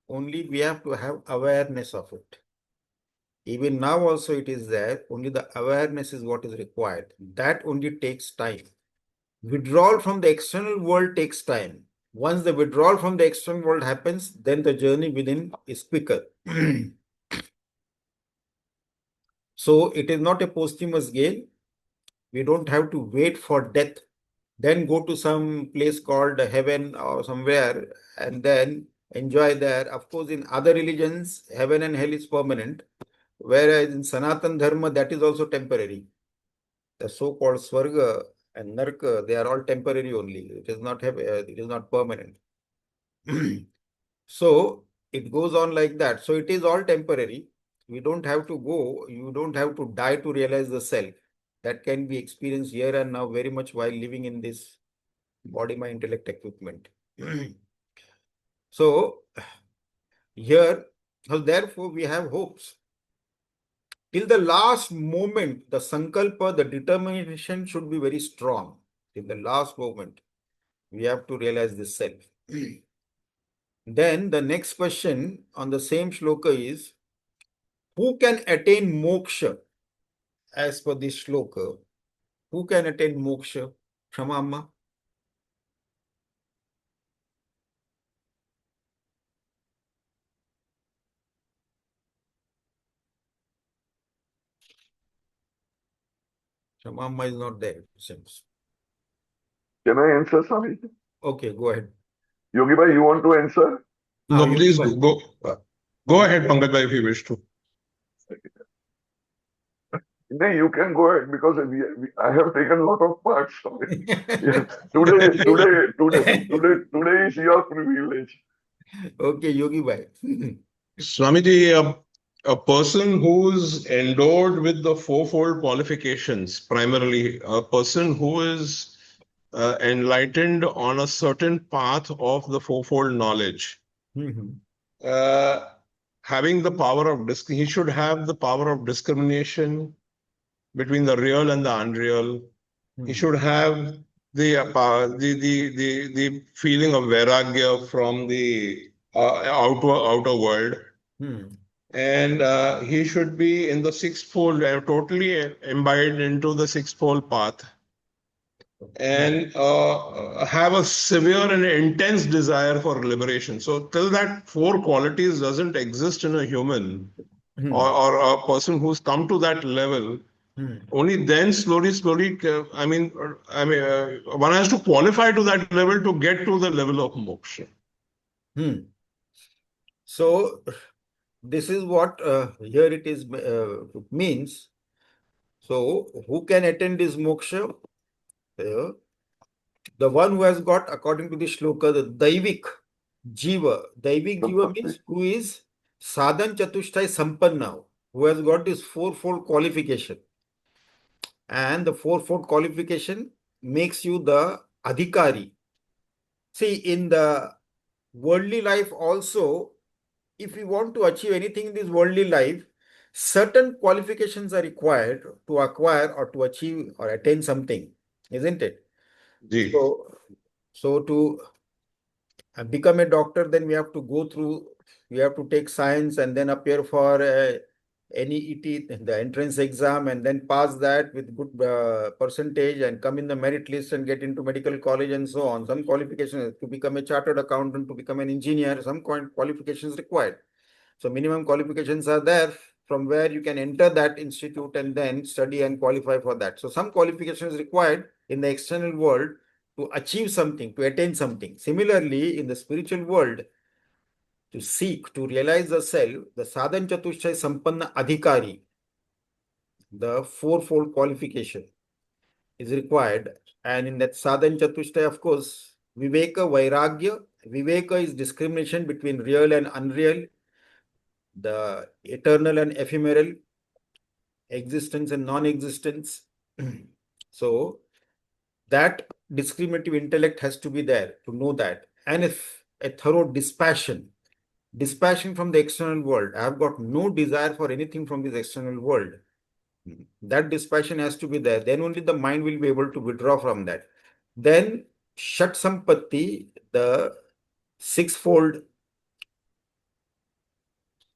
S1: Only we have to have awareness of it. Even now also it is there. Only the awareness is what is required. That only takes time. Withdrawal from the external world takes time. Once the withdrawal from the external world happens, then the journey within is quicker. So it is not a posthumous gain. We don't have to wait for death, then go to some place called heaven or somewhere and then enjoy there. Of course, in other religions, heaven and hell is permanent, whereas in Sanatan Dharma, that is also temporary. The so-called Swarga and Narka, they are all temporary only. It is not it is not permanent. So it goes on like that. So it is all temporary. We don't have to go, you don't have to die to realize the self. That can be experienced here and now very much while living in this body, mind, intellect equipment. So here, so therefore we have hopes. Till the last moment, the sankalpa, the determination should be very strong. Till the last moment, we have to realize this self. Then the next question on the same shloka is, who can attain moksha? As per this shloka, who can attain moksha? Shama. Shama is not there, it seems.
S2: Can I answer, Swami?
S1: Okay, go ahead.
S2: Yogi Bhai, you want to answer?
S4: No,
S1: Yogi
S4: please
S1: Bhai.
S4: go ahead, Pankaj bhai, if you wish to.
S2: No, you can go ahead because I have taken a lot of parts of it. Yes. Today is your privilege.
S1: Okay, Yogi Bhai.
S4: Swamiji, a person who's endowed with the fourfold qualifications, primarily a person who is enlightened on a certain path of the fourfold knowledge, uh, having the power of he should have the power of discrimination between the real and the unreal. He should have the feeling of vairagya from the outer world. And he should be in the sixfold, totally imbibed into the sixfold path, and have a severe and intense desire for liberation. So till that four qualities doesn't exist in a human or a person who's come to that level, only then slowly, one has to qualify to that level to get to the level of moksha.
S1: So this is what here it is means. So who can attain this moksha? The one who has got, according to the shloka, the Daivik Jiva. Daivik Jiva means who is Sadhan Chatushtai Sampanna, who has got this fourfold qualification. And the fourfold qualification makes you the Adhikari. See, in the worldly life also, if we want to achieve anything in this worldly life, certain qualifications are required to acquire or to achieve or attain something, isn't it? So to become a doctor, then we have to go through, we have to take science and then appear for NEET, the entrance exam, and then pass that with good percentage and come in the merit list and get into medical college and so on. Some qualifications to become a chartered accountant, to become an engineer, some qualifications required. So minimum qualifications are there from where you can enter that institute and then study and qualify for that. So some qualifications required in the external world to achieve something, to attain something. Similarly, in the spiritual world, to seek, to realize the self, the Sadhan Chatushtai Sampanna Adhikari, the fourfold qualification is required. And in that Sadhan Chatushtai, of course, Viveka, Vairagya. Viveka is discrimination between real and unreal, the eternal and ephemeral, existence and non-existence. So that discriminative intellect has to be there to know that. And if a thorough dispassion from the external world, I have got no desire for anything from this external world. That dispassion has to be there. Then only the mind will be able to withdraw from that. Then Shat Sampatti, the sixfold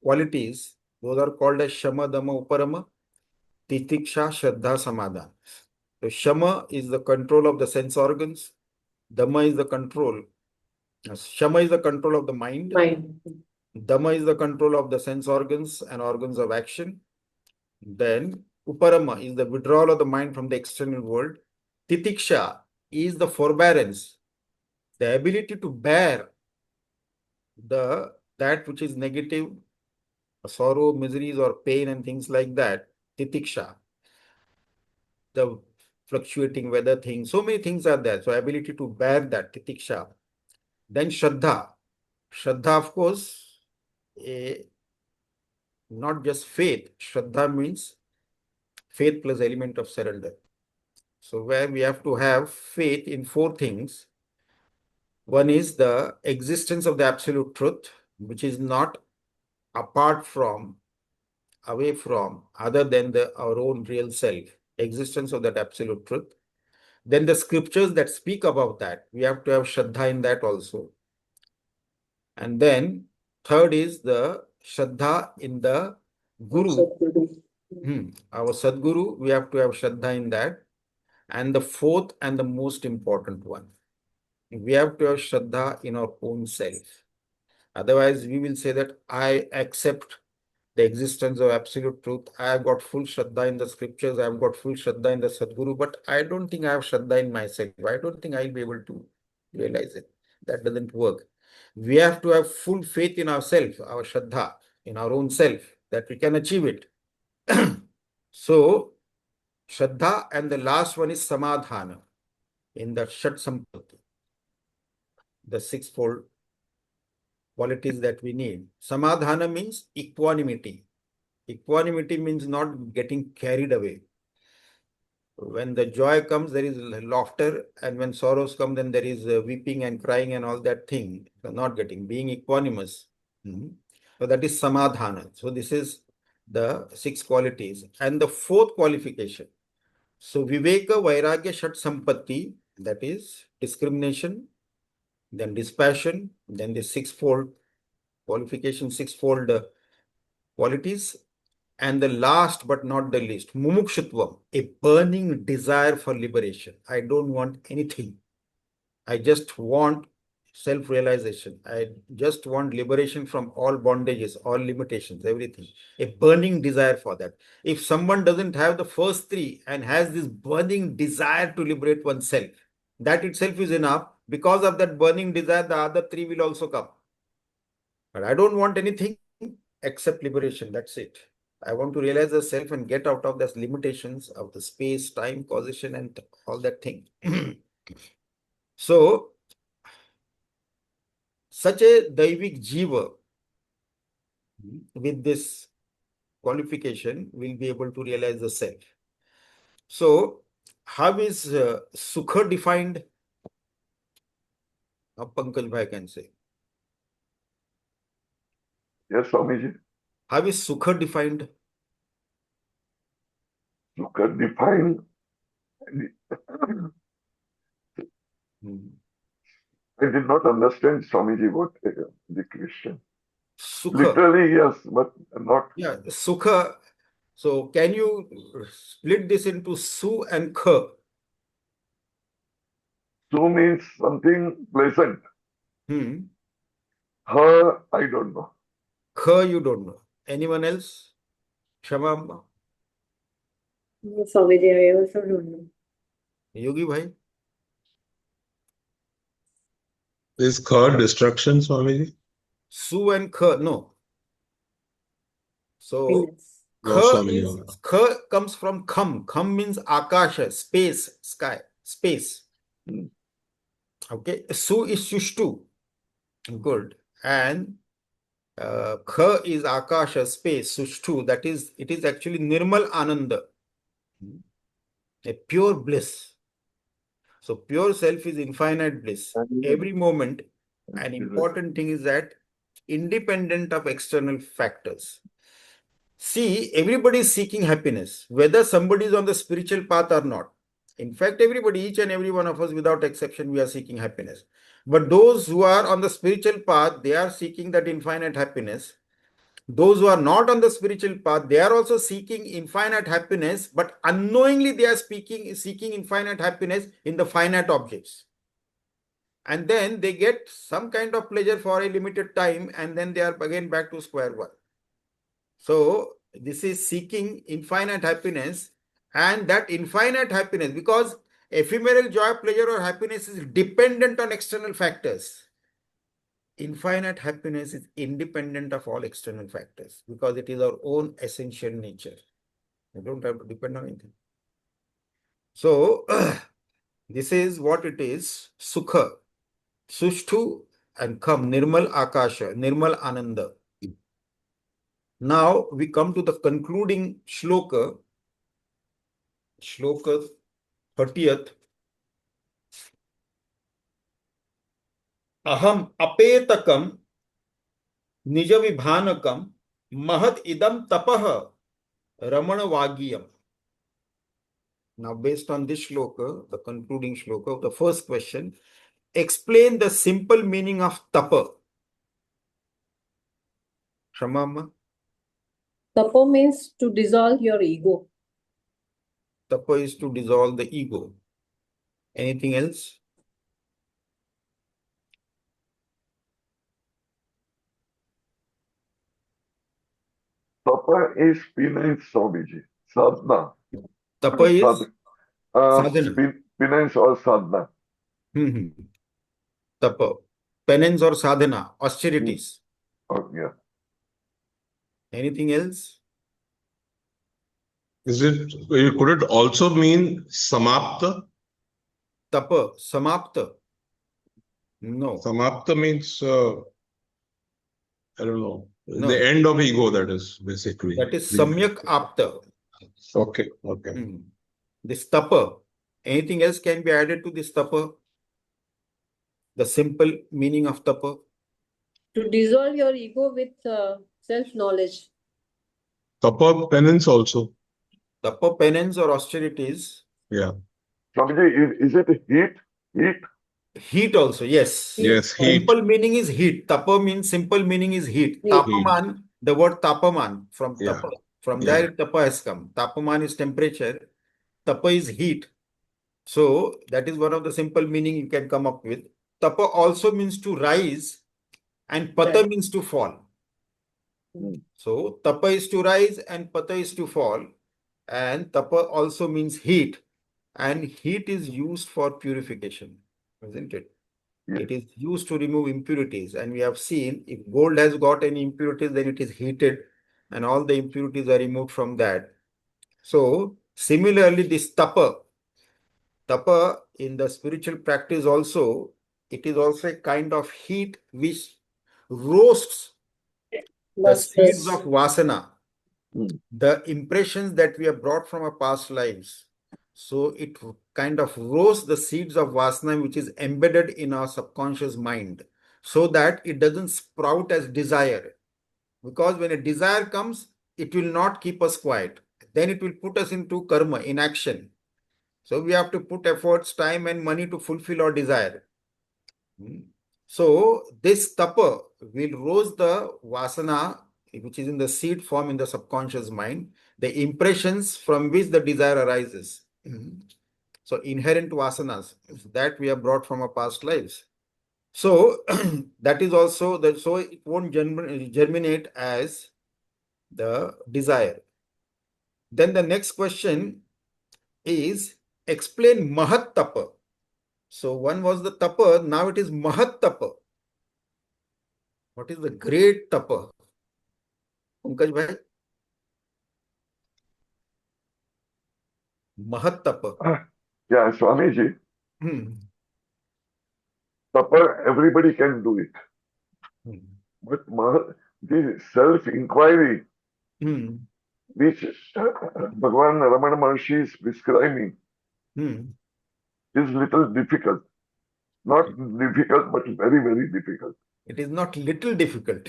S1: qualities, those are called as Shama, Dama, Uparama, Titiksha, Shraddha, Samadhana. So Shama is the control of the sense organs. Dama is the control. Shama is the control of the mind.
S3: Mind.
S1: Dama is the control of the sense organs and organs of action. Then Uparama is the withdrawal of the mind from the external world. Titiksha is the forbearance, the ability to bear that which is negative, sorrow, miseries, or pain, and things like that. Titiksha, the fluctuating weather thing, so many things are there. So ability to bear that, Titiksha. Then Shraddha. Shraddha, of course, not just faith. Shraddha means faith plus element of surrender. So where we have to have faith in four things. One is the existence of the absolute truth, which is not apart from, away from, other than our own real self, existence of that absolute truth. Then the scriptures that speak about that, we have to have Shraddha in that also. And then third is the Shraddha in the Guru. Our Sadguru, we have to have Shraddha in that. And the fourth and the most important one, we have to have Shraddha in our own self. Otherwise, we will say that I accept the existence of absolute truth. I have got full Shraddha in the scriptures. I have got full Shraddha in the Sadguru, but I don't think I have Shraddha in myself. I don't think I'll be able to realize it. That doesn't work. We have to have full faith in ourselves, our Shraddha, in our own self, that we can achieve it. So, Shraddha, and the last one is Samadhana in the Shat Sampatti, the sixfold qualities that we need. Samadhana means equanimity. Equanimity means not getting carried away. When the joy comes, there is laughter, and when sorrows come, then there is weeping and crying and all that thing. So not getting, being equanimous. So that is Samadhana. So this is the six qualities. And the fourth qualification. So Viveka, Vairagya, Shat Sampatti, that is discrimination, then dispassion, then the sixfold qualification, sixfold qualities, and the last but not the least, Mumukshutvam, a burning desire for liberation. I don't want anything. I just want self-realization. I just want liberation from all bondages, all limitations, everything. A burning desire for that. If someone doesn't have the first three and has this burning desire to liberate oneself, that itself is enough. Because of that burning desire, the other three will also come. But I don't want anything except liberation. That's it. I want to realize the self and get out of those limitations of the space, time, causation, and all that thing. So, such a Daivik Jiva with this qualification will be able to realize the self. So, how is Sukha defined? Pankaj Bhai can say.
S2: Yes, Swamiji.
S1: How is Sukha defined?
S2: Sukha defined. I did not understand, Swamiji, what the question.
S1: Sukha.
S2: Literally, yes, but not.
S1: Yeah, Sukha. So, can you split this into Su and Kha?
S2: Su means something pleasant.
S1: Hmm.
S2: Her, I don't know.
S1: Kha, you don't know. Anyone else? Shama Amma?
S3: Swamiji, I also don't know.
S1: Yogi Bhai?
S4: Is Kha destruction, Swamiji?
S1: Su and Kha, no. So,
S3: Happiness.
S4: No, Swamiji.
S1: Kha comes from Kham. Kham means Akasha, space, sky, space. Okay. Su is Sushtu. Good. And Kha is Akasha, space, Sushtu. That is, it is actually Nirmal Ananda, a pure bliss. So pure self is infinite bliss. Every moment, an important thing is that independent of external factors. See, everybody is seeking happiness, whether somebody is on the spiritual path or not. In fact, everybody, each and every one of us, without exception, we are seeking happiness. But those who are on the spiritual path, they are seeking that infinite happiness. Those who are not on the spiritual path, they are also seeking infinite happiness, but unknowingly they are seeking infinite happiness in the finite objects. And then they get some kind of pleasure for a limited time, and then they are again back to square one. So this is seeking infinite happiness, and that infinite happiness, because ephemeral joy, pleasure, or happiness is dependent on external factors. Infinite happiness is independent of all external factors because it is our own essential nature. You don't have to depend on anything. So this is what it is. Sukha, Sushtu, and Kham, Nirmal Akasha, Nirmal Ananda. Now we come to the concluding shloka, shloka 30th. Aham apetakam nijavibhanakam mahat idam tapah ramana vagyam. Now, based on this shloka, the concluding shloka, the first question, explain the simple meaning of tapa. Shamama?
S3: Tapa means to dissolve your ego.
S1: Tapa is to dissolve the ego. Anything else?
S2: Tapa is penance, Swamiji. Sadhana.
S1: Tapa is sadhana.
S2: Penance or sadhana.
S1: Tapa. Penance or sadhana, austerities.
S2: Oh, yeah.
S1: Anything else?
S4: Could it also mean samapta?
S1: Tapa, samapta. No.
S4: Samapta means, I don't know,
S1: No.
S4: the end of ego, that is basically.
S1: That is samyak apta.
S4: Okay, okay.
S1: This tapa. Anything else can be added to this tapa? The simple meaning of tapa?
S3: To dissolve your ego with self-knowledge.
S4: Tapa penance also.
S1: Tapa, penance or austerities.
S4: Yeah.
S2: Swamiji, is it heat? Heat?
S1: Heat also, yes.
S4: Yes, heat.
S1: Simple meaning is heat. Tapa means simple meaning is heat.
S3: Heat.
S1: Tapaman, the word tapaman from
S4: Yeah.
S1: tapa. From there tapa has come. Tapaman is temperature. Tapa is heat. So that is one of the simple meaning you can come up with. Tapa also means to rise and pata
S3: Right.
S1: means to fall. So tapa is to rise and pata is to fall. And tapa also means heat. And heat is used for purification, isn't it?
S2: Yeah.
S1: It is used to remove impurities. And we have seen if gold has got any impurities, then it is heated and all the impurities are removed from that. So similarly, this tapa in the spiritual practice also, it is also a kind of heat which roasts the seeds of vasana, the impressions that we have brought from our past lives. So it kind of roasts the seeds of vasana which is embedded in our subconscious mind so that it doesn't sprout as desire. Because when a desire comes, it will not keep us quiet. Then it will put us into karma, in action. So we have to put efforts, time and money to fulfill our desire. So this tapa will roast the vasana which is in the seed form in the subconscious mind, the impressions from which the desire arises. So inherent vasanas that we have brought from our past lives. So that is also that. So it won't germinate as the desire. Then the next question is explain mahat tapa. So one was the tapa, now it is mahat tapa. What is the great tapa? Pankaj bhai? Mahat tapa.
S2: Yeah, Swamiji. Tapa, everybody can do it. But the self-inquiry, which Bhagavan Ramana Maharshi is prescribing, is little difficult. Not difficult, but very, very difficult.
S1: It is not little difficult.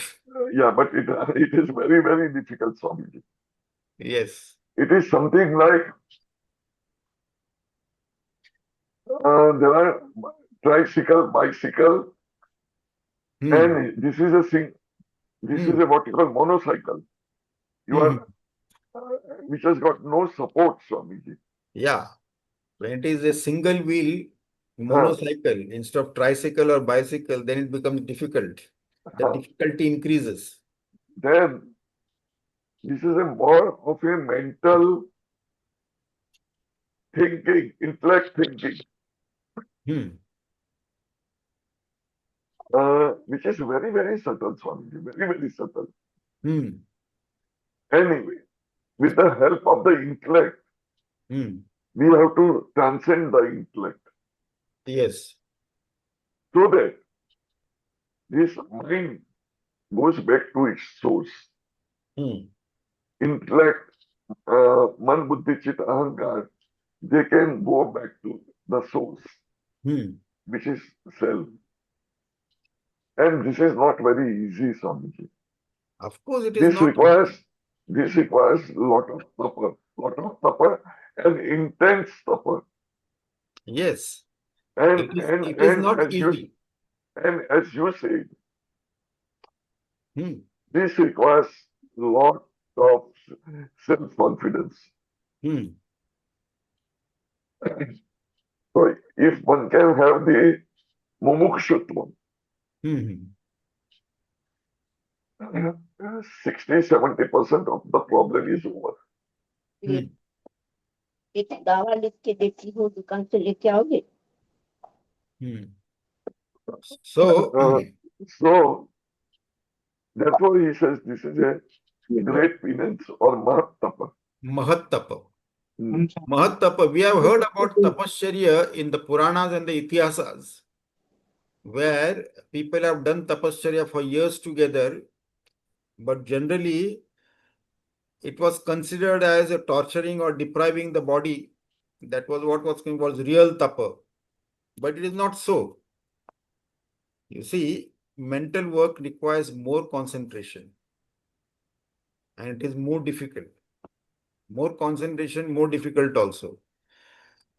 S2: Yeah, but it is very, very difficult, Swamiji.
S1: Yes.
S2: It is something like There are tricycle, bicycle, and this is a what you call monocycle. You are which has got no support, Swamiji.
S1: Yeah. When it is a single wheel
S2: Huh,
S1: monocycle instead of tricycle or bicycle, then it becomes difficult. The
S2: huh.
S1: difficulty increases.
S2: Then this is a more of a mental thinking, intellect thinking,
S1: Hmm.
S2: which is very, very subtle, Swamiji, very, very subtle.
S1: Hmm.
S2: Anyway, with the help of the intellect,
S1: Hmm.
S2: we have to transcend the intellect
S1: Yes.
S2: so that this mind goes back to its source.
S1: Hmm.
S2: Intellect, man, buddhi, chit, ahankar, they can go back to the source,
S1: Hmm.
S2: which is self. And this is not very easy, Swamiji.
S1: Of course, it is
S2: This
S1: not
S2: requires
S1: easy.
S2: this requires lot of tapa, and intense tapa.
S1: Yes.
S2: And
S1: It is.
S2: and
S1: It is
S2: and
S1: not
S2: as you
S1: easy.
S2: and as you said,
S1: Hmm.
S2: this requires lot of self-confidence.
S1: Hmm.
S2: So if one can have the mumukshutva,
S1: Hmm.
S2: 60-70% of the problem is over.
S1: Hmm.
S5: एक दावा लिख के देती हूँ दुकान से लेके आओगे
S1: Hmm. So,
S2: Uh, so therefore he says this is a great penance or mahatapa.
S1: Mahat Tapa.
S2: Hmm.
S1: Mahat Tapa. We have heard about Tapasya in the Puranas and the Itihasas, where people have done Tapasya for years together, but generally it was considered as a torturing or depriving the body. That was what was real Tapa. But it is not so. You see, mental work requires more concentration and it is more difficult. More concentration, more difficult also,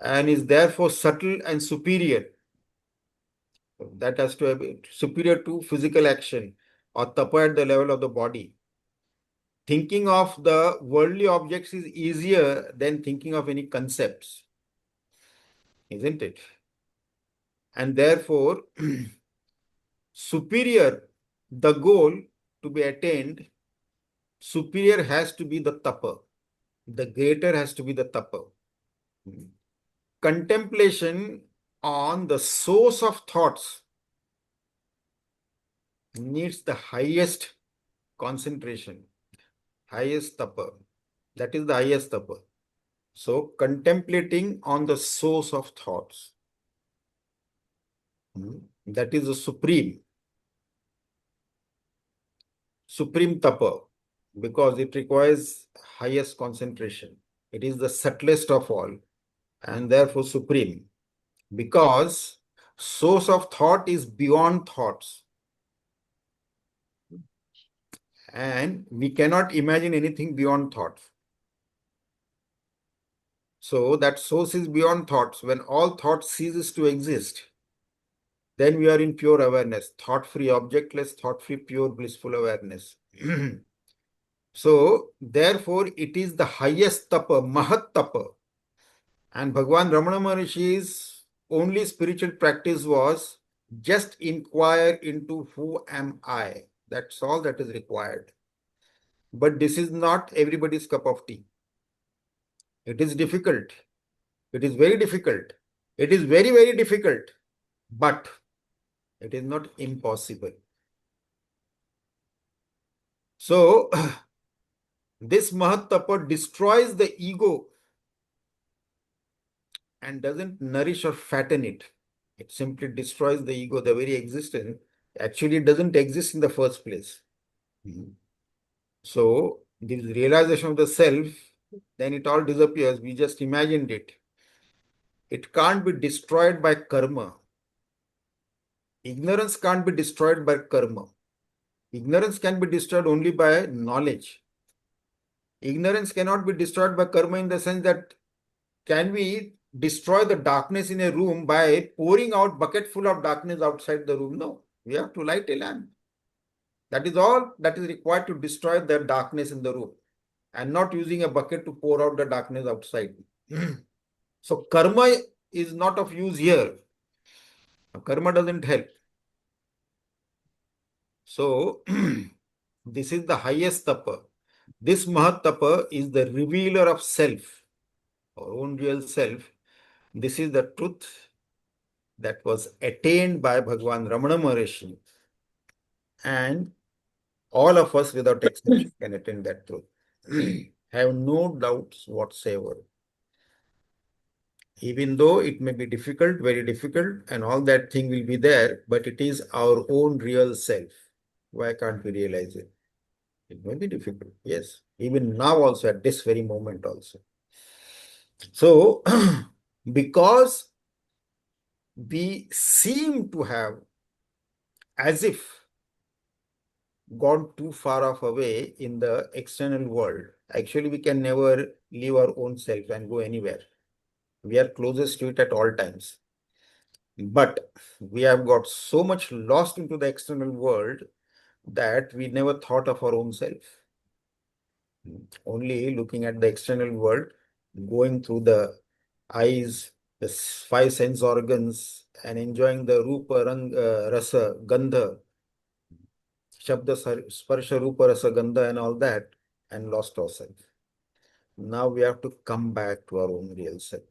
S1: and is therefore subtle and superior. That has to be superior to physical action or tapa at the level of the body. Thinking of the worldly objects is easier than thinking of any concepts, isn't it? And therefore, superior, the goal to be attained, superior has to be the tapa. The greater has to be the tapa. Contemplation on the source of thoughts needs the highest concentration, highest tapa. That is the highest tapa. So, contemplating on the source of thoughts, that is the supreme tapa, because it requires highest concentration. It is the subtlest of all and therefore supreme, because source of thought is beyond thoughts and we cannot imagine anything beyond thoughts. So that source is beyond thoughts. When all thought ceases to exist, then we are in pure awareness, thought-free, objectless, thought-free, pure, blissful awareness. So therefore, it is the highest tapa, mahat tapa. And Bhagwan Ramana Maharishi's only spiritual practice was just inquire into who am I. That's all that is required. But this is not everybody's cup of tea. It is difficult. It is very difficult. It is very, very difficult. But it is not impossible. So, this Mahatapa destroys the ego and doesn't nourish or fatten it. It simply destroys the ego, the very existence. Actually, it doesn't exist in the first place. So, this realization of the self, then it all disappears. We just imagined it. It can't be destroyed by karma. Ignorance can't be destroyed by karma. Ignorance can be destroyed only by knowledge. Ignorance cannot be destroyed by karma in the sense that can we destroy the darkness in a room by pouring out bucket full of darkness outside the room. No, we have to light a lamp. That is all that is required to destroy the darkness in the room, and not using a bucket to pour out the darkness outside. So karma is not of use here. Karma doesn't help. So this is the highest tapa. This Mahat Tapa is the revealer of self, our own real self. This is the truth that was attained by Bhagwan Ramana Maharshi. And all of us without exception can attain that truth. Have no doubts whatsoever. Even though it may be difficult, very difficult, and all that thing will be there, but it is our own real self. Why can't we realize it? It may be difficult, yes. Even now also, at this very moment also. So, because we seem to have as if gone too far off away in the external world, actually we can never leave our own self and go anywhere. We are closest to it at all times. But we have got so much lost into the external world that we never thought of our own self. Only looking at the external world, going through the eyes, the five sense organs, and enjoying the rupa, rasa, gandha, shabda, sparsha, rupa, rasa, gandha, and all that, and lost ourselves. Now we have to come back to our own real self.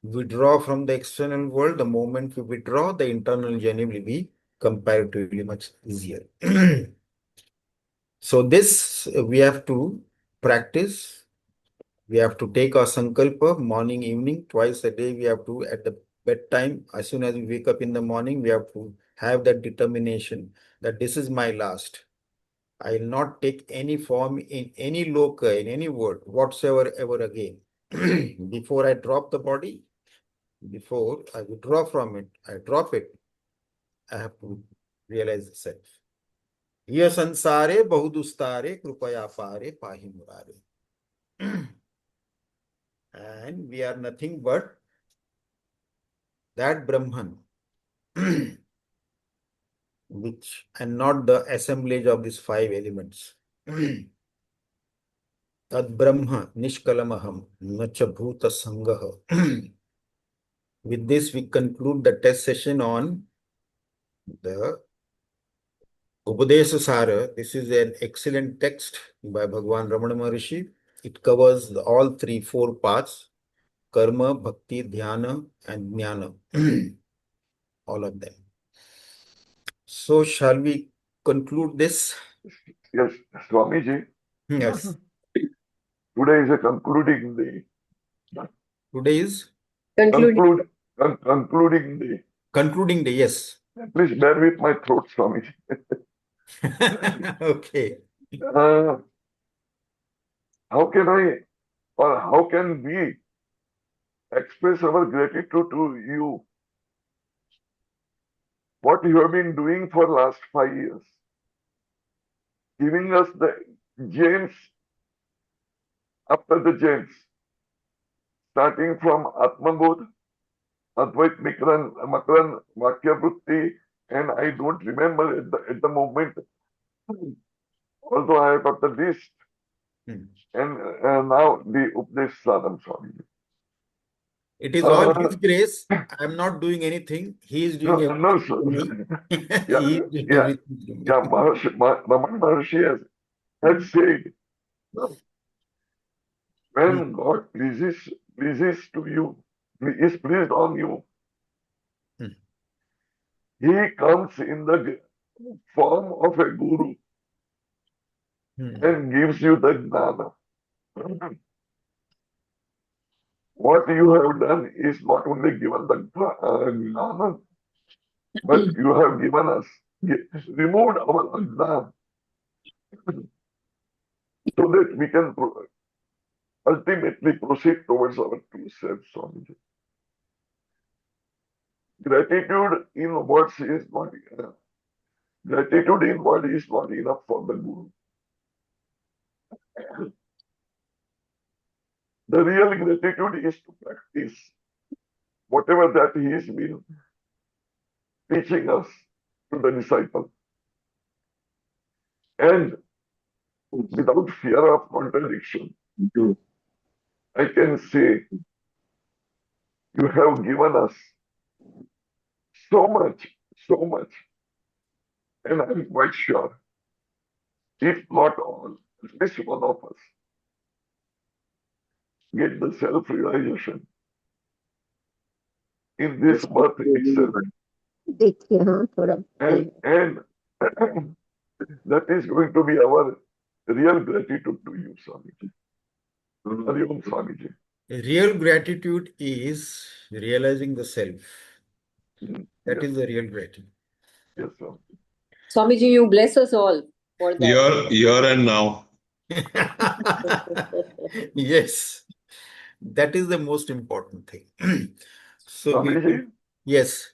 S1: Withdraw from the external world. The moment we withdraw, the internal journey will be comparatively much easier. So this we have to practice. We have to take our sankalpa morning, evening, twice a day. We have to, at the bedtime, as soon as we wake up in the morning, we have to have that determination that this is my last. I will not take any form in any loka, in any word, whatsoever, ever again. Before I drop the body, before I withdraw from it, I drop it, I have to realize the self. Ye sansare bahudustare krupaya pare pahi murare. And we are nothing but that Brahman, which and not the assemblage of these five elements. Tad Brahma Nishkalamaham Nacha Bhuta Sangaha. With this, we conclude the test session on the Upadesha Saara. This is an excellent text by Bhagwan Ramana Maharishi. It covers all four paths: karma, bhakti, dhyana, and jnana. All of them. So, shall we conclude this?
S2: Yes, Swamiji.
S1: Yes.
S2: Today is a concluding day.
S1: Today is
S3: Concluding.
S2: Concluding day.
S1: concluding day. Yes.
S2: Please bear with my throat, Swamiji.
S1: Okay.
S2: How can I, or how can we express our gratitude to you? What you have been doing for last 5 years, giving us the gems after the gems, starting from Atmabodh, Advait Makaran, Vakyavrutti, and I don't remember at the moment, although I have got the list, and now the Upadesha Saara, sorry.
S1: It is all His grace. I am not doing anything. He is doing everything to me. He is doing everything to me.
S2: Ramana Maharshi has said, when God pleases to you, is pleased on you, He comes in the form of a guru and gives you the gnana. What you have done is not only given the gnana, but you have given us, removed our ajna, so that we can ultimately proceed towards our true self, Swamiji. Gratitude in words is not enough. Gratitude in word is not enough for the guru. The real gratitude is to practice whatever that he has been teaching us to the disciple. And without fear of contradiction, I can say you have given us so much, so much. And I'm quite sure, if not all, at least one of us get the self-realization in this birth itself.
S5: देखिए हाँ थोड़ा
S2: And that is going to be our real gratitude to you, Swamiji. Hari Om, Swamiji.
S1: Real gratitude is realizing the self. That
S2: Yes,
S1: is the real gratitude.
S2: yes, Swamiji.
S3: Swamiji, you bless us all for that.
S4: Here and now.
S1: Yes, that is the most important thing. So we,
S2: Swamiji,
S1: yes,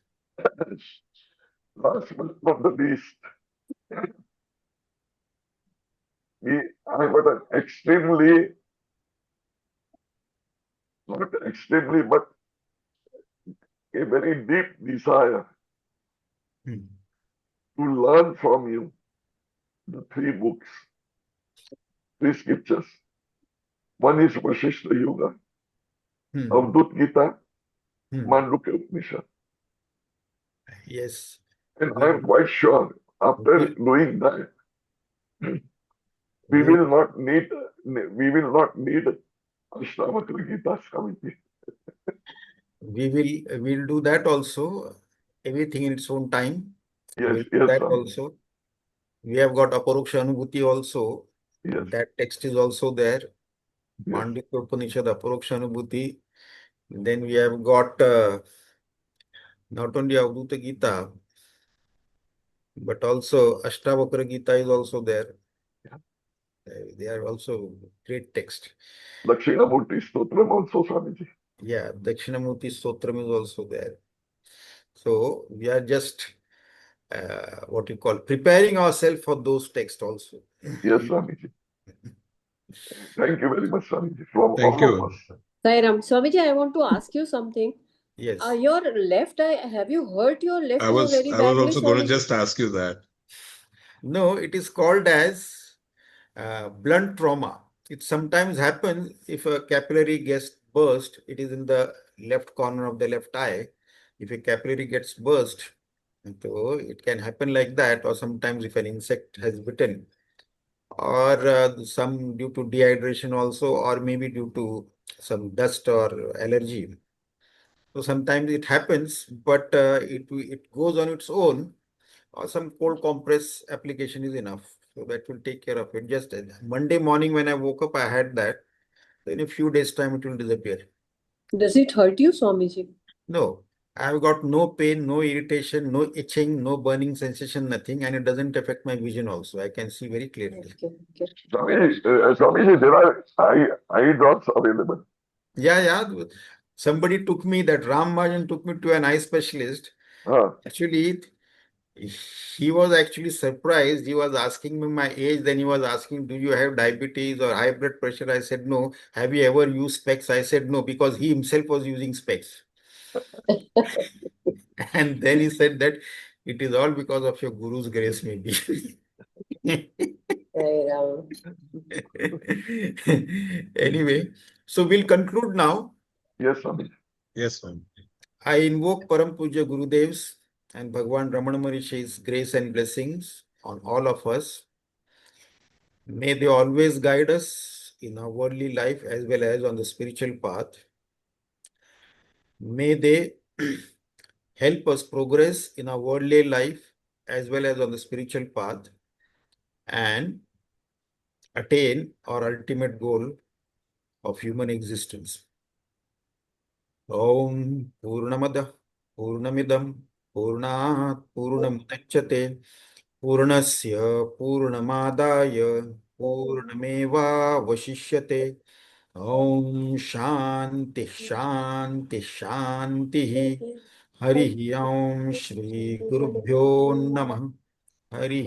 S2: last but not the least, I got an extremely, not extremely, but a very deep desire
S1: Hmm.
S2: to learn from you the three books, three scriptures. One is Vasishtha Yoga,
S1: Hmm.
S2: Avdut Gita,
S1: Hmm.
S2: Mandukya Upanishad.
S1: Yes,
S2: And
S1: we,
S2: I'm quite sure after
S1: we,
S2: doing that, we
S1: we,
S2: will not need Ashtavakra Gita, Swamiji.
S1: we'll do that also. Everything in its own time.
S2: Yes,
S1: We'll do
S2: yes,
S1: that
S2: Swamiji.
S1: also. We have got Aparoksha Anubhuti also.
S2: Yes,
S1: That text is also there.
S2: yes,
S1: Mandukya Upanishad, Aparoksha Anubhuti. Then we have got not only Avdhuta Gita, but also Ashtavakra Gita is also there.
S2: yeah.
S1: They are also great text.
S2: Dakshinamurti Stotram also, Swamiji.
S1: Yeah, Dakshinamurti Stotram is also there. So we are just what you call preparing ourselves for those texts also.
S2: Yes, Swamiji. Thank you very much, Swamiji, from
S4: Thank
S2: all of
S4: you.
S2: us.
S3: Sairam, Swamiji, I want to ask you something.
S1: Yes.
S3: Your left eye, have you hurt your left
S4: I
S3: ear
S4: was
S3: very badly,
S4: also going to
S3: Swamiji?
S4: just ask you that.
S1: No, it is called as blunt trauma. It sometimes happens if a capillary gets burst. It is in the left corner of the left eye. If a capillary gets burst, so it can happen like that, or sometimes if an insect has bitten, or some due to dehydration also, or maybe due to some dust or allergy. So sometimes it happens, but it goes on its own, or some cold compress application is enough. So that will take care of it. Just Monday morning when I woke up, I had that. So in a few days' time, it will disappear.
S3: Does it hurt you, Swamiji?
S1: No, I've got no pain, no irritation, no itching, no burning sensation, nothing, and it doesn't affect my vision also. I can see very clearly.
S3: Okay, okay.
S2: Swamiji, there are eye drops available.
S1: Yeah. Somebody took me, that Ram Majan took me to an eye specialist. Actually, he was actually surprised. He was asking me my age. Then he was asking, do you have diabetes or high blood pressure? I said, no. Have you ever used specs? I said, no, because he himself was using specs. And then he said that it is all because of your guru's grace, maybe.
S3: Sairam.
S1: Anyway, so we'll conclude now.
S2: Yes, Swamiji.
S4: Yes, ma'am.
S1: I invoke Param Puja Gurudev's and Bhagwan Ramana Maharishi's grace and blessings on all of us. May they always guide us in our worldly life as well as on the spiritual path. May they help us progress in our worldly life as well as on the spiritual path and attain our ultimate goal of human existence. Om Purnamada Purnamidam Purnat Purnamudachyate Purnasya Purnamadaya Purnameva Vashishyate. Om Shanti Shanti Shanti. Hari Om Shri Gurubhyo Namah. Hari